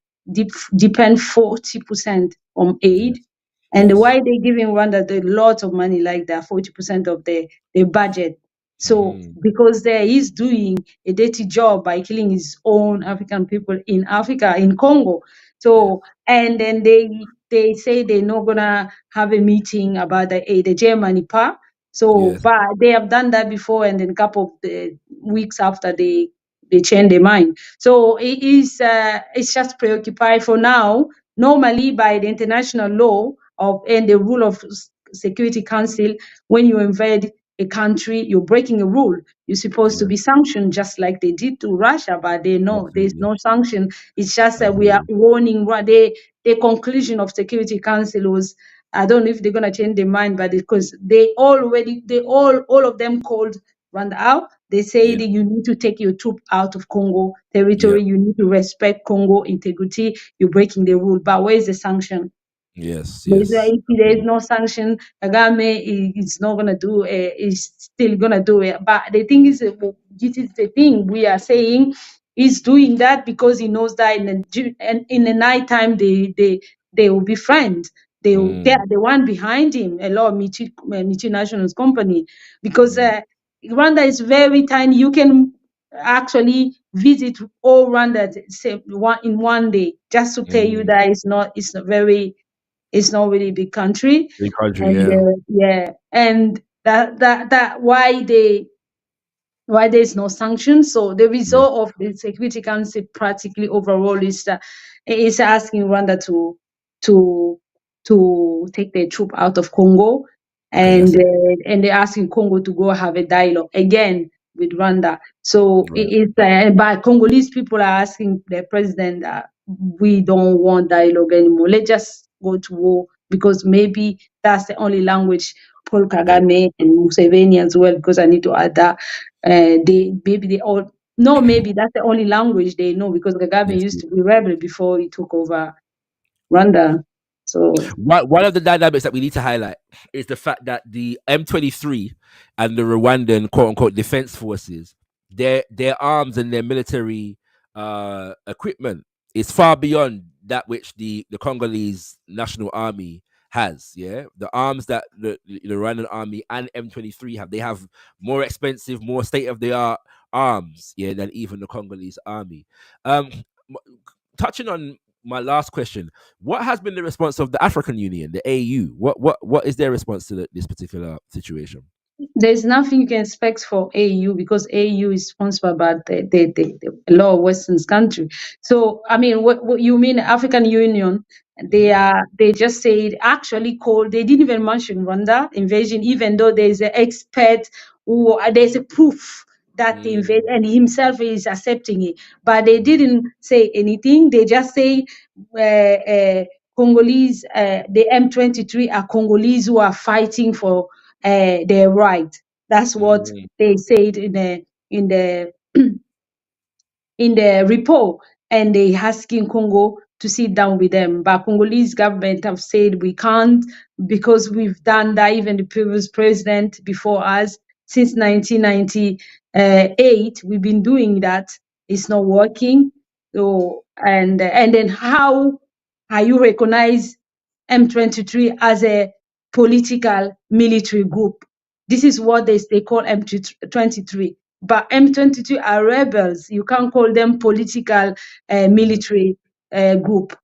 depend 40% on aid. Yes. And Yes. why they giving Rwanda a lot of money like that, 40% of the budget. So Mm. because there he's doing a dirty job by killing his own African people in Africa, in Congo. Yes. So and then they say they're not gonna have a meeting about the Germany part. So Yes. but they have done that before, and then a couple of the weeks after they change their mind. So it is it's just preoccupied for now. Normally by the international law and the rule of Security Council, when you invade a country, you're breaking a rule. You're supposed to Yes. be sanctioned, just like they did to Russia, but there's Absolutely. no sanction. It's just that we are Absolutely. warning. The conclusion of Security Council was, I don't know if they're gonna change their mind, but because all of them called Rwanda out. They say Yeah. that you need to take your troop out of Congo Yeah. territory. You need to respect Congo integrity. You're breaking the rule. But where is the sanction? Yes. Yes. If there is no sanction, Kagame is not gonna do. Is still gonna do it. But the thing is, this is the thing we are saying. He's doing that because he knows that in the night time they will be friends. They Mm. are the one behind him. A lot of multinationals company, because Mm. Rwanda is very tiny. You can actually visit all Rwanda in one day, just to tell you Mm. that it's not really big country. Big country. And Yeah. yeah, and that why there's no sanctions. So the Yes. result of the Security Council practically overall is asking Rwanda to to take their troop out of Congo. and they're asking Congo to go have a dialogue again with Rwanda. So it's but Congolese people are asking the president that we don't want dialogue anymore. Let's just go to war, because maybe that's the only language Paul Kagame and Museveni as well, because I need to add that maybe that's the only language they know, because Kagame used to be rebel before he took over Rwanda. So one of the dynamics that we need to highlight is the fact that the M23 and the Rwandan quote unquote defense forces, their arms and their military equipment is far beyond that which the Congolese National Army has. Yeah, the arms that the Rwandan army and M23 have, they have more expensive, more state of the art arms, yeah, than even the Congolese army. Touching on my last question, what has been the response of the African Union, the AU? What is their response to this particular situation? There's nothing you can expect for AU, because AU is sponsored by the law of Western country. So I mean, what you mean African Union? They just said, actually called, they didn't even mention Rwanda invasion, even though there's an expert who there's a proof that the invasion, and himself is accepting it, but they didn't say anything. They just say Congolese, the M23 are Congolese who are fighting for their right. That's what they said in the in the report, and they asking Congo to sit down with them. But Congolese government have said we can't, because we've done that. Even the previous president before us, since 1998, we've been doing that. It's not working. So and then how you recognize M23 as a political military group? This is what they call M23. But M23 are rebels. You can't call them political military group.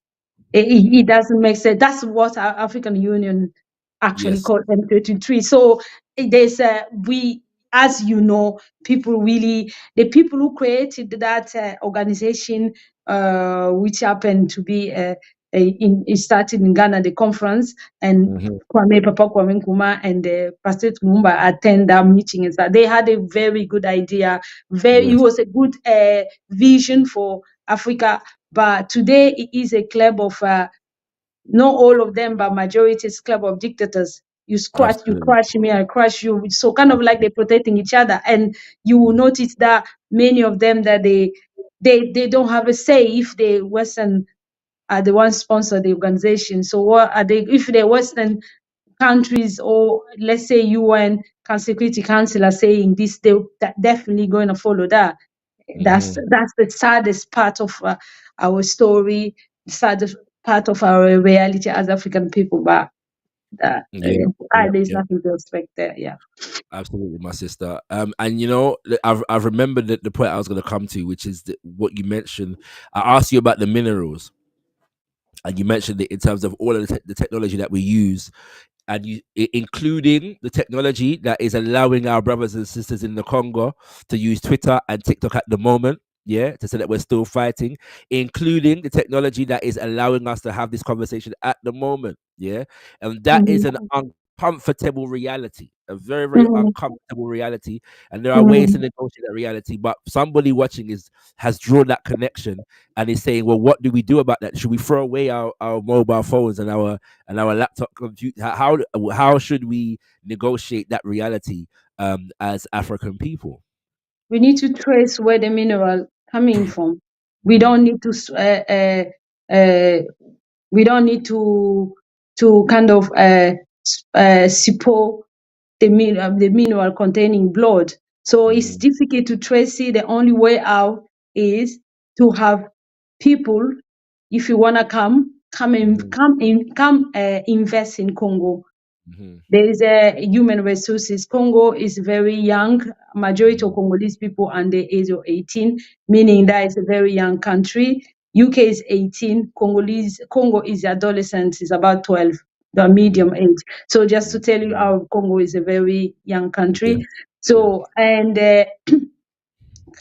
It doesn't make sense. That's what our African Union actually called M23. So there's as you know, the people who created that organization, which happened to be it started in Ghana, the conference, and Papa Kwame Nkrumah and President Lumumba attend that meeting. And so they had a very good idea. It was a good vision for Africa. But today it is a club of not all of them, but majority is club of dictators. You crush me, I crush you. So kind of like they're protecting each other. And you will notice that many of them that they don't have a say if the Western are the ones sponsor the organization. So what are they, if the Western countries, or let's say UN Security Council, are saying this, they're definitely going to follow that. That's the saddest part of our story, the saddest part of our reality as African people. But there's nothing to expect there. Yeah. Absolutely, my sister. And I've remembered the point I was going to come to, which is what you mentioned. I asked you about the minerals, and you mentioned it in terms of all of the technology that we use, and including the technology that is allowing our brothers and sisters in the Congo to use Twitter and TikTok at the moment. Yeah, to say that we're still fighting, including the technology that is allowing us to have this conversation at the moment. Yeah, and that is an uncomfortable reality, a very, very uncomfortable reality. And there are ways to negotiate that reality, but somebody watching has drawn that connection and is saying, well, what do we do about that? Should we throw away our mobile phones and our laptop computer? How should we negotiate that reality as African people? We need to trace where the mineral coming from. We don't need to kind of support the mineral containing blood. So it's difficult to trace it. The only way out is to have people, if you wanna come invest in Congo. There is a human resources. Congo is very young. Majority of Congolese people under the age of 18, meaning that it's a very young country. UK is 18. Congo is adolescent, is about 12, the medium age. So just to tell you, our Congo is a very young country. So and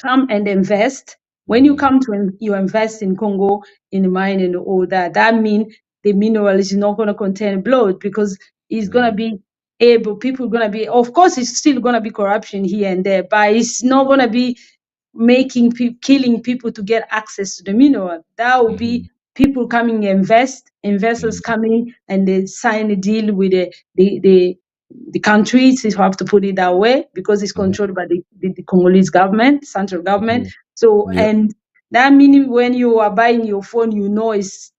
come and invest. When you come to you invest in Congo, in the mine and all that, that means the mineral is not going to contain blood, because it's going to be able, people gonna be, of course, it's still gonna be corruption here and there, but it's not gonna be making killing people to get access to the mineral. That will be people coming investors coming and they sign a deal with the countries, if you have to put it that way, because it's controlled by the Congolese government, central government. So, Yeah. and that meaning when you are buying your phone, you know it's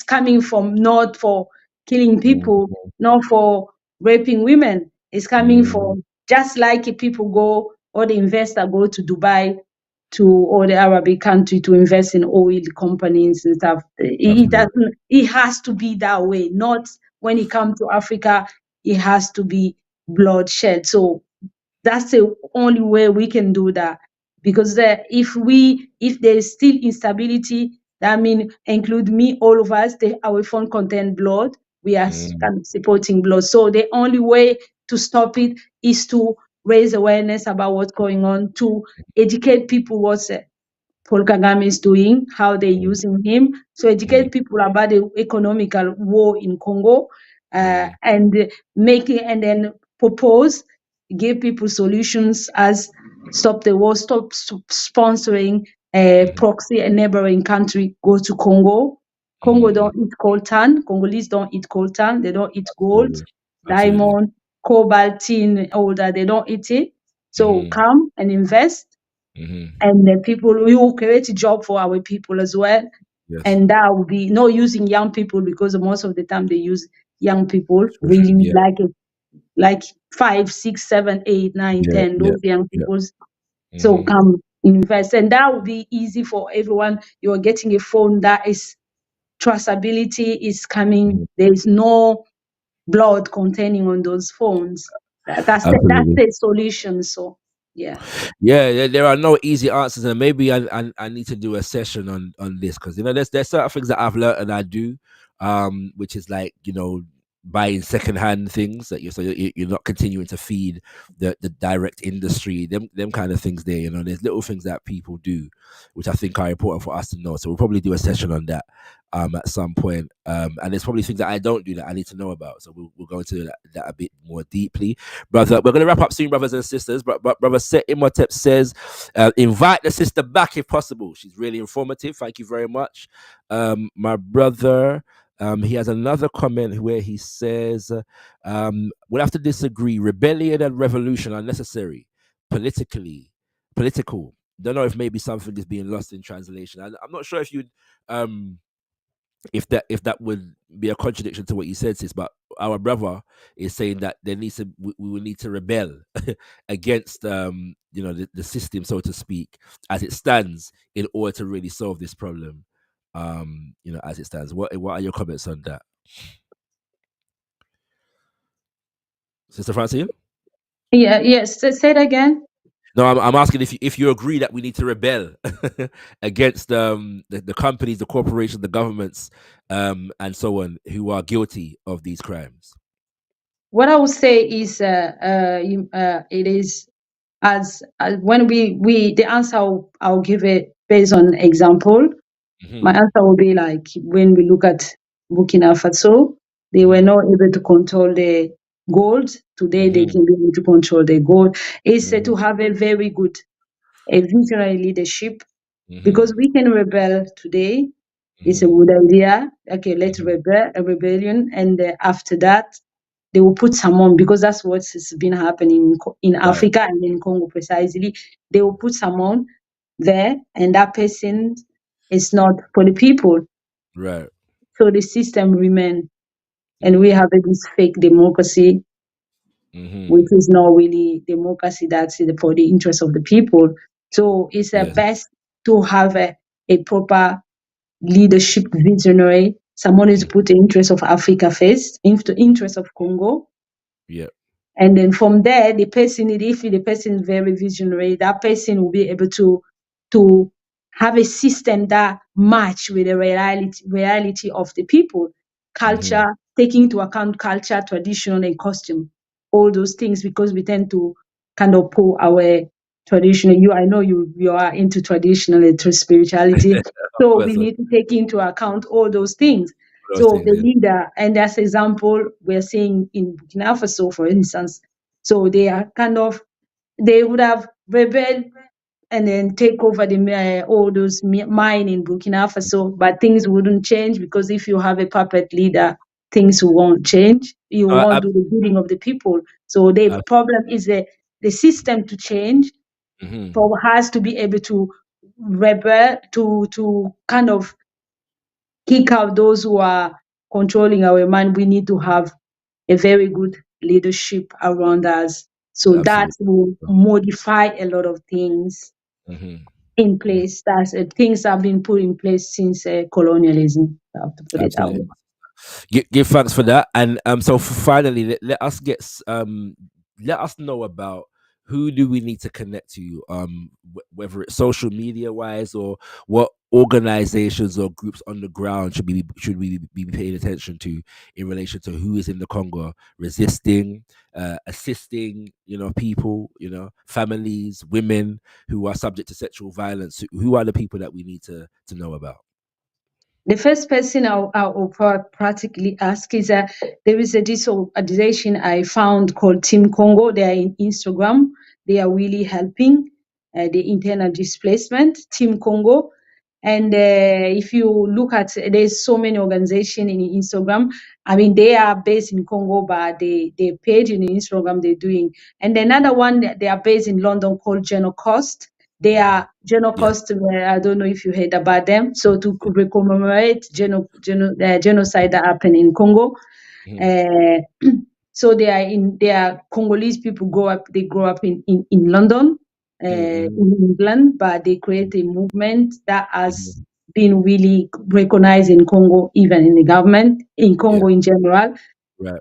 coming from not for killing people, not for raping women. It's coming from, just like if people go, or the investor go to Dubai, to all the Arabic country to invest in oil companies and stuff. It has to be that way. Not when it comes to Africa, it has to be bloodshed. So that's the only way we can do that. Because if there's still instability, that means include me, all of us, our phone contain blood. We are kind of supporting blood. So the only way to stop it is to raise awareness about what's going on, to educate people what's Paul Kagame is doing, how they're using him. So educate people about the economical war in Congo, and then propose, give people solutions as stop the war, stop sponsoring proxy a neighboring country, go to Congo. Congo don't eat coltan. Congolese don't eat coltan. They don't eat gold, diamond, cobalt, tin, all that. They don't eat it. So come and invest. And the people, we will create a job for our people as well. Yes. And that will be not using young people, because most of the time they use young people, really like 5, 6, 7, 8, 9, 10, those young people. So come invest. And that will be easy for everyone. You're getting a phone that is traceability is coming. There is no blood containing on those phones. That's the solution. So yeah, there are no easy answers, and maybe I need to do a session on this, because there's certain things that I've learned and I do, which is like buying secondhand things that you're not continuing to feed the direct industry, them kind of things there. There's little things that people do which I think are important for us to know. So we'll probably do a session on that at some point. And there's probably things that I don't do that I need to know about. So we'll go into that a bit more deeply. Brother, we're going to wrap up soon, brothers and sisters. But Brother Set Imhotep says, invite the sister back if possible. She's really informative. Thank you very much. My brother, he has another comment where he says, we'll have to disagree. Rebellion and revolution are necessary. Political. Don't know if maybe something is being lost in translation. I'm not sure if you'd if that would be a contradiction to what you said, sis, but our brother is saying that we will need to rebel against the system, so to speak, as it stands, in order to really solve this problem. As it stands. What are your comments on that, Sister Francine? Yes. Say it again. No, I'm asking if you agree that we need to rebel against the companies, the corporations, the governments, and so on, who are guilty of these crimes. What I would say is, it is as when we the answer I'll give it based on example. My answer will be like when we look at Burkina Faso, they were not able to control the gold. Today they can be able to control the gold. It's to have a very good visionary leadership, because we can rebel today. It's a good idea. Okay, let's rebel, a rebellion, and after that they will put someone, because that's what has been happening in Africa and in Congo precisely. They will put someone there, and that person is not for the people. Right. So the system remains, and we have this fake democracy, which is not really democracy. That's for the interest of the people. So it's best to have a proper leadership visionary. Someone is put the interest of Africa first, the interest of Congo. Yeah. And then from there, if the person is very visionary, that person will be able to have a system that match with the reality of the people, culture, taking into account culture, tradition, and costume, all those things, because we tend to kind of pull our traditional. I know you are into traditional and to spirituality, so we need to take into account all those things. those So things, the yeah. leader, and that's example we're seeing in Burkina Faso, for instance. So they are they would have rebelled and then take over all those mine in Burkina Faso, but things wouldn't change, because if you have a puppet leader, things won't change. You won't do the bidding of the people. So the problem is the system to change for us to be able to rebel, to kind of kick out those who are controlling our mind. We need to have a very good leadership around us. So that Absolutely. will modify a lot of things in place. That's things have been put in place since colonialism. I have to put it that Absolutely. way. Give thanks for that. And so finally, let us let us know about who do we need to connect to, whether it's social media wise, or what organizations or groups on the ground should we be paying attention to in relation to who is in the Congo resisting, assisting, people, families, women who are subject to sexual violence. Who are the people that we need to know about? The first person I'll practically ask is there is this organization I found called Team Congo. They are in Instagram. They are really helping the internal displacement, Team Congo. And if you look at, there's so many organizations in Instagram. I mean, they are based in Congo, but they page in Instagram they're doing. And another one, they are based in London, called Genocost. They are Genocost. I don't know if you heard about them. So to commemorate genocide that happened in Congo. So they are Congolese people they grow up in London, in England, but they create a movement that has been really recognized in Congo, even in the government, in Congo in general. Right.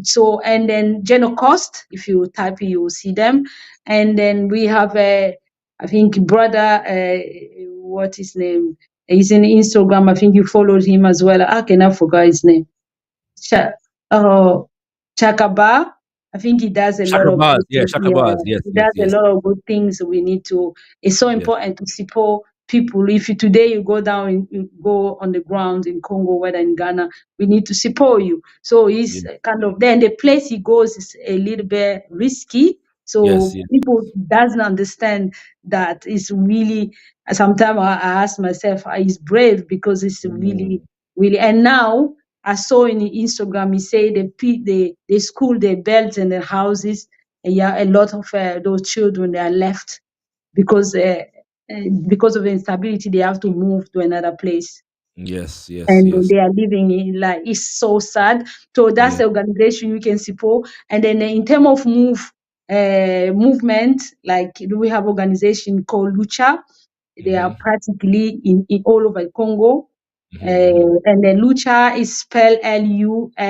So, and then Genocost, if you type it, you will see them. And then we have I think brother, what his name? He's in Instagram. I think you followed him as well. I cannot forget his name. Chakaba. I think he does a lot Shaka of Bars, good things. Shaka Bars, yes, He yes, does a yes. lot of good things. We need to. It's so important to support people. If today you go down, you go on the ground in Congo, whether in Ghana, we need to support you. So he's kind of, then the place he goes is a little bit risky. So people doesn't understand that it's really. Sometimes I ask myself, he's brave because it's really, really. And now I saw in Instagram, he say they school their belts and their houses. And a lot of those children, they are left because of the instability. They have to move to another place. Yes. And they are living in, like, it's so sad. So that's the organization you can support. And then in terms of movement, like we have organization called Lucha. They are practically in all over Congo. And then Lucha is spelled Lucha.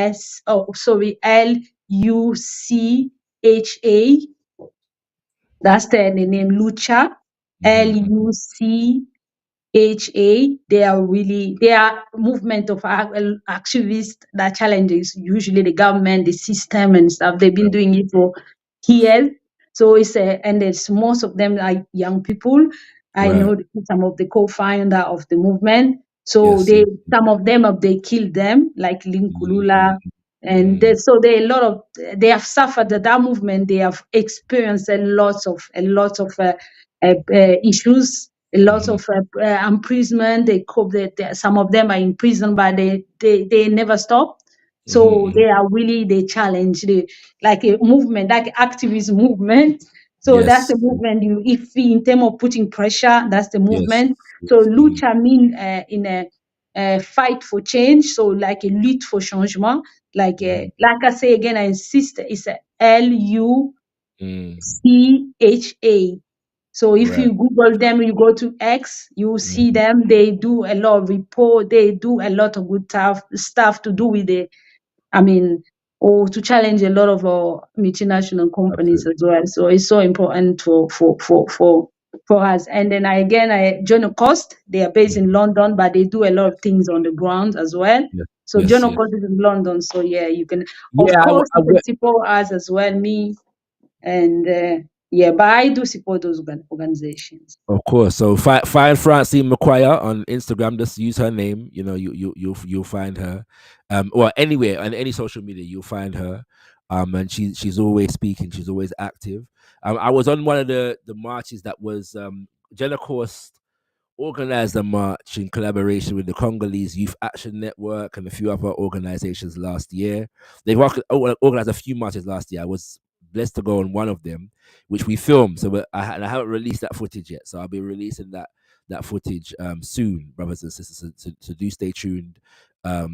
That's the name, Lucha. Lucha. They are movement of activists that challenges usually the government, the system and stuff. They've been doing it for years. So and there's most of them are young people. I know some of the co-founder of the movement. So some of them they killed them, like Linkulula. And they have suffered that movement. They have experienced a lot of issues, a lot of imprisonment. They cope that some of them are in prison, but they never stop. So they are really, they challenge like a movement, like activist movement. So that's the movement. If in terms of putting pressure, that's the movement. So lucha mean in a fight for change. So like a lutte for changement. Like I say again, I insist, it's a Lucha. So if you Google them, you go to X, you will see them. They do a lot of report. They do a lot of good stuff to do with or to challenge a lot of multinational companies as well. So it's so important for us. And then John Cost, they are based in London, but they do a lot of things on the ground as well. So John Cost is in London. So you can, of course, you can support us as well, me and Yeah, but I do support those organizations. Of course. So find Francine Mukwaya on Instagram. Just use her name. You know, you'll find her. Or anywhere on any social media, you'll find her. And she's always speaking. She's always active. I was on one of the marches that was Jenna Coast organized a march in collaboration with the Congolese Youth Action Network and a few other organizations last year. They've organized a few marches last year. I was blessed to go on one of them, which we filmed. So I haven't released that footage yet. So I'll be releasing that footage soon, brothers and sisters. So do stay tuned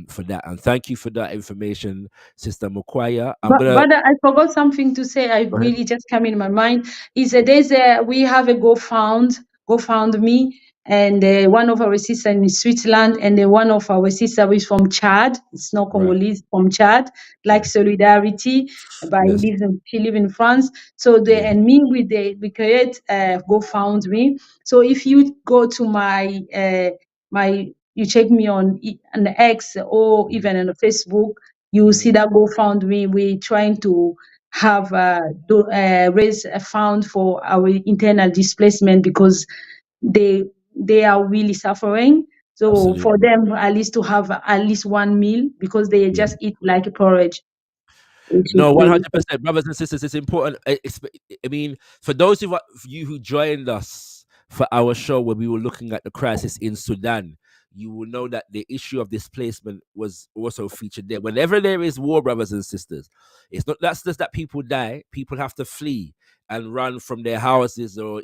for that. And thank you for that information, Sister Mukwaya. But I forgot something to say. I really just came in my mind. Is that we have a GoFundMe, and one of our sisters in Switzerland, and one of our sisters is from Chad. It's not Congolese, from Chad, like Solidarity. But she lives in France. So and me we create GoFundMe. So if you go to my you check me on the X or even on the Facebook, you see that GoFundMe. We're trying to have raise a fund for our internal displacement because they are really suffering. So Absolutely. for them, at least to have at least one meal because they just eat like a porridge. No, 100%, brothers and sisters. It's important. I mean, for those of you who joined us for our show where we were looking at the crisis in Sudan, you will know that the issue of displacement was also featured there. Whenever there is war, brothers and sisters, it's not that's just that people die. People have to flee and run from their houses or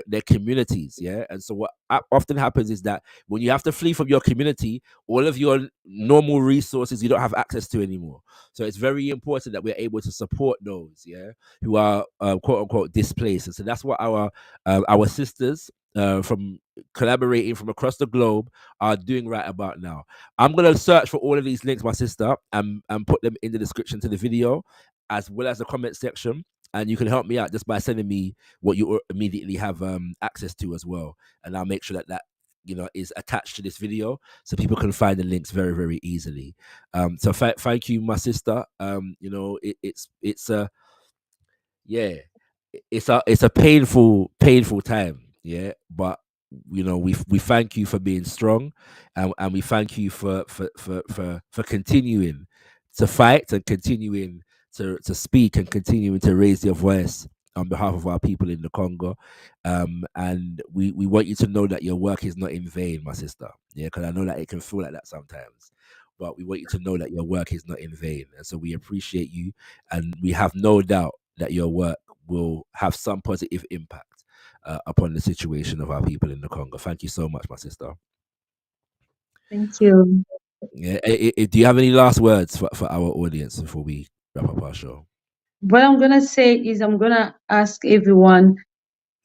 their communities. Yeah, and so what often happens is that when you have to flee from your community, all of your normal resources you don't have access to anymore. So it's very important that we're able to support those, who are quote unquote displaced. And so that's what our sisters from collaborating from across the globe are doing right about now. I'm gonna search for all of these links, my sister, and put them in the description to the video, as well as the comment section. And you can help me out just by sending me what you immediately have access to as well, and I'll make sure that is attached to this video so people can find the links very, very easily. So thank you, my sister. It's a painful time, but we thank you for being strong, and we thank you for continuing to fight and continuing to speak and continuing to raise your voice on behalf of our people in the Congo. And we want you to know that your work is not in vain, my sister. Because I know that it can feel like that sometimes. But we want you to know that your work is not in vain. And so we appreciate you. And we have no doubt that your work will have some positive impact upon the situation of our people in the Congo. Thank you so much, my sister. Thank you. Yeah. Do you have any last words for our audience before we wrap up our show? What I'm going to say is I'm going to ask everyone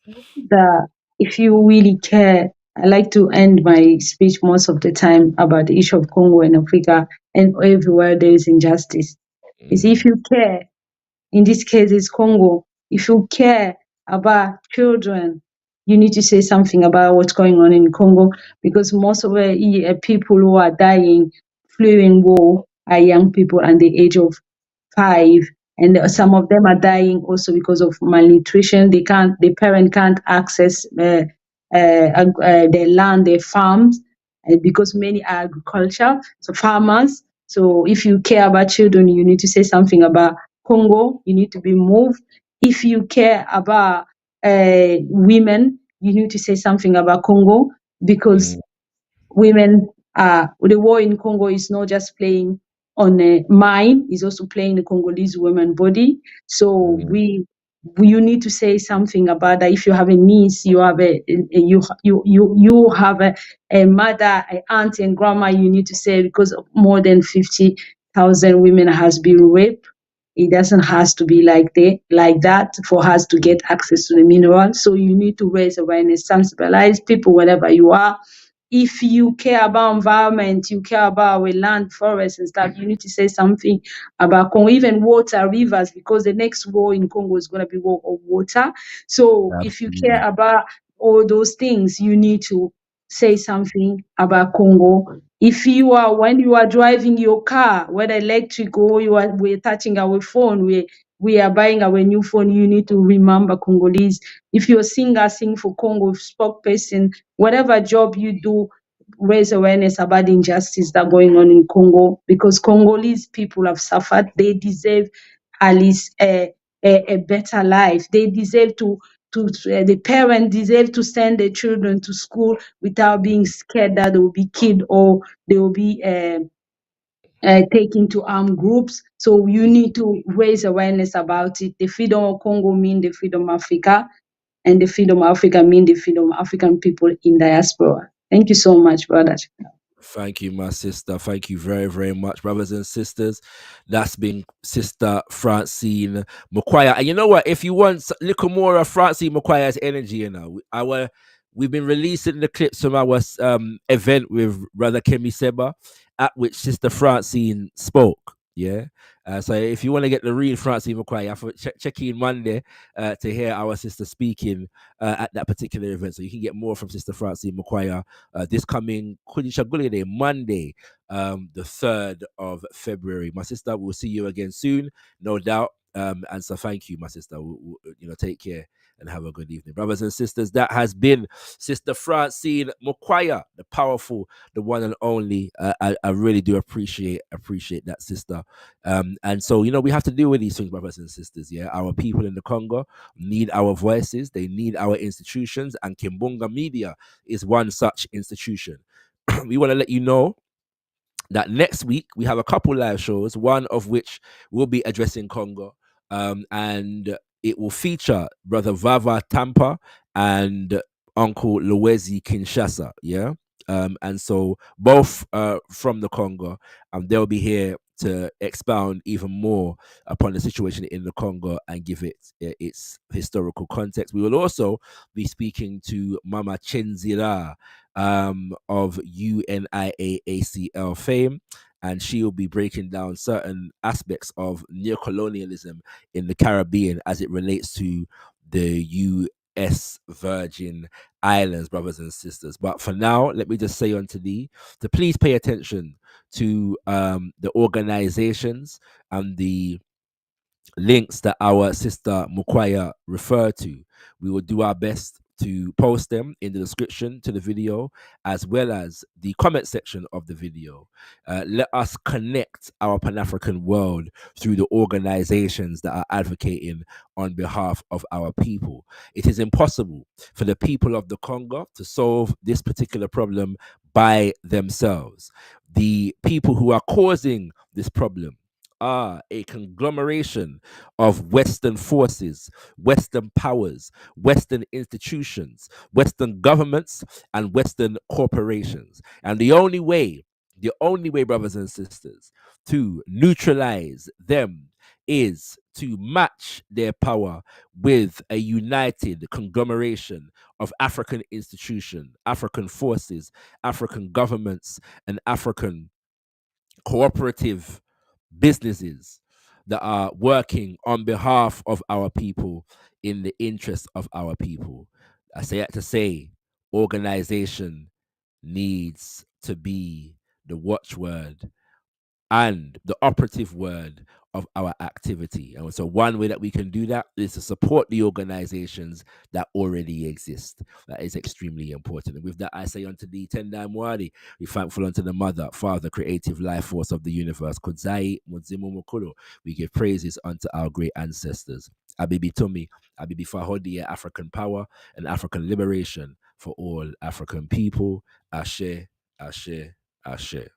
that if you really care, I like to end my speech most of the time about the issue of Congo and Africa and everywhere there is injustice. Is if you care, in this case it's Congo, if you care about children, you need to say something about what's going on in Congo, because most of the people who are dying, fleeing war, are young people under the age of 5, and some of them are dying also because of malnutrition. The parent can't access their land, their farms, because many are agriculture, so farmers. So if you care about children, you need to say something about Congo. You need to be moved. If you care about women, you need to say something about Congo, because women the war in Congo is not just playing on a mind, is also playing the Congolese women body. So you need to say something about that. If you have a niece, you have you have a mother, an aunt, and grandma, you need to say, because more than 50,000 women has been raped. It doesn't has to be like that for us to get access to the mineral. So you need to raise awareness, sensibilize people wherever you are. If you care about environment, you care about our land, forests and stuff, you need to say something about Congo, even water, rivers, because the next war in Congo is going to be war of water. So if you care about all those things, you need to say something about Congo. If when you are driving your car, whether electric or we're touching our phone, we are buying our new phone, you need to remember Congolese. If you're a singer, sing for Congo, spokesperson, whatever job you do, raise awareness about the injustice that going on in Congo, because Congolese people have suffered. They deserve at least a better life. They deserve the parents deserve to send their children to school without being scared that they will be killed or they will be taken to armed groups. So you need to raise awareness about it. The freedom of Congo means the freedom of Africa, and the freedom of Africa means the freedom of African people in diaspora. Thank you so much, brother. Thank you, my sister. Thank you very, very much, brothers and sisters. That's been Sister Francine Mukwaya. And you know what? If you want a little more of Francine Mukwaya's energy, you know, we've been releasing the clips from our event with Brother Kemi Seba, at which Sister Francine spoke. Yeah. So if you want to get the real Francine Mukwaya, you have to check in Monday to hear our sister speaking at that particular event. So you can get more from Sister Francine Mukwaya this coming Day, Monday, the 3rd of February. My sister, we'll see you again soon, no doubt. And so thank you, my sister. Take care and have a good evening. Brothers and sisters, that has been Sister Francine Mukwaya, the powerful, the one and only. I really do appreciate that, sister. And so, we have to deal with these things, brothers and sisters. Yeah, our people in the Congo need our voices. They need our institutions, and Kimbunga Media is one such institution. We want to let you know that next week we have a couple live shows, one of which will be addressing Congo, and it will feature Brother Vava Tampa and Uncle Luwezi Kinshasa. Yeah. And so both from the Congo, they'll be here to expound even more upon the situation in the Congo and give it its historical context. We will also be speaking to Mama Chenzira of UNIAACL fame, and she will be breaking down certain aspects of neocolonialism in the Caribbean as it relates to the U.S. Virgin Islands, brothers and sisters. But for now, let me just say unto thee to please pay attention to the organizations and the links that our sister Mukwaya referred to. We will do our best to post them in the description to the video, as well as the comment section of the video. Let us connect our Pan-African world through the organizations that are advocating on behalf of our people. It is impossible for the people of the Congo to solve this particular problem by themselves. The people who are causing this problem are a conglomeration of Western forces, Western powers, Western institutions, Western governments, and Western corporations. And the only way, brothers and sisters, to neutralize them is to match their power with a united conglomeration of African institutions, African forces, African governments, and African cooperative businesses that are working on behalf of our people in the interest of our people. I say that to say organization needs to be the watchword and the operative word of our activity. And so one way that we can do that is to support the organizations that already exist. That is extremely important. And with that, I say unto thee, Tendai Mwari, we thankful unto the Mother, Father, creative life force of the universe. Kudzai Mudzimu Mukulu. We give praises unto our great ancestors. Abibi Tumi, Abibi Fahodi, African power and African liberation for all African people. Ashe, Ashe, Ashe.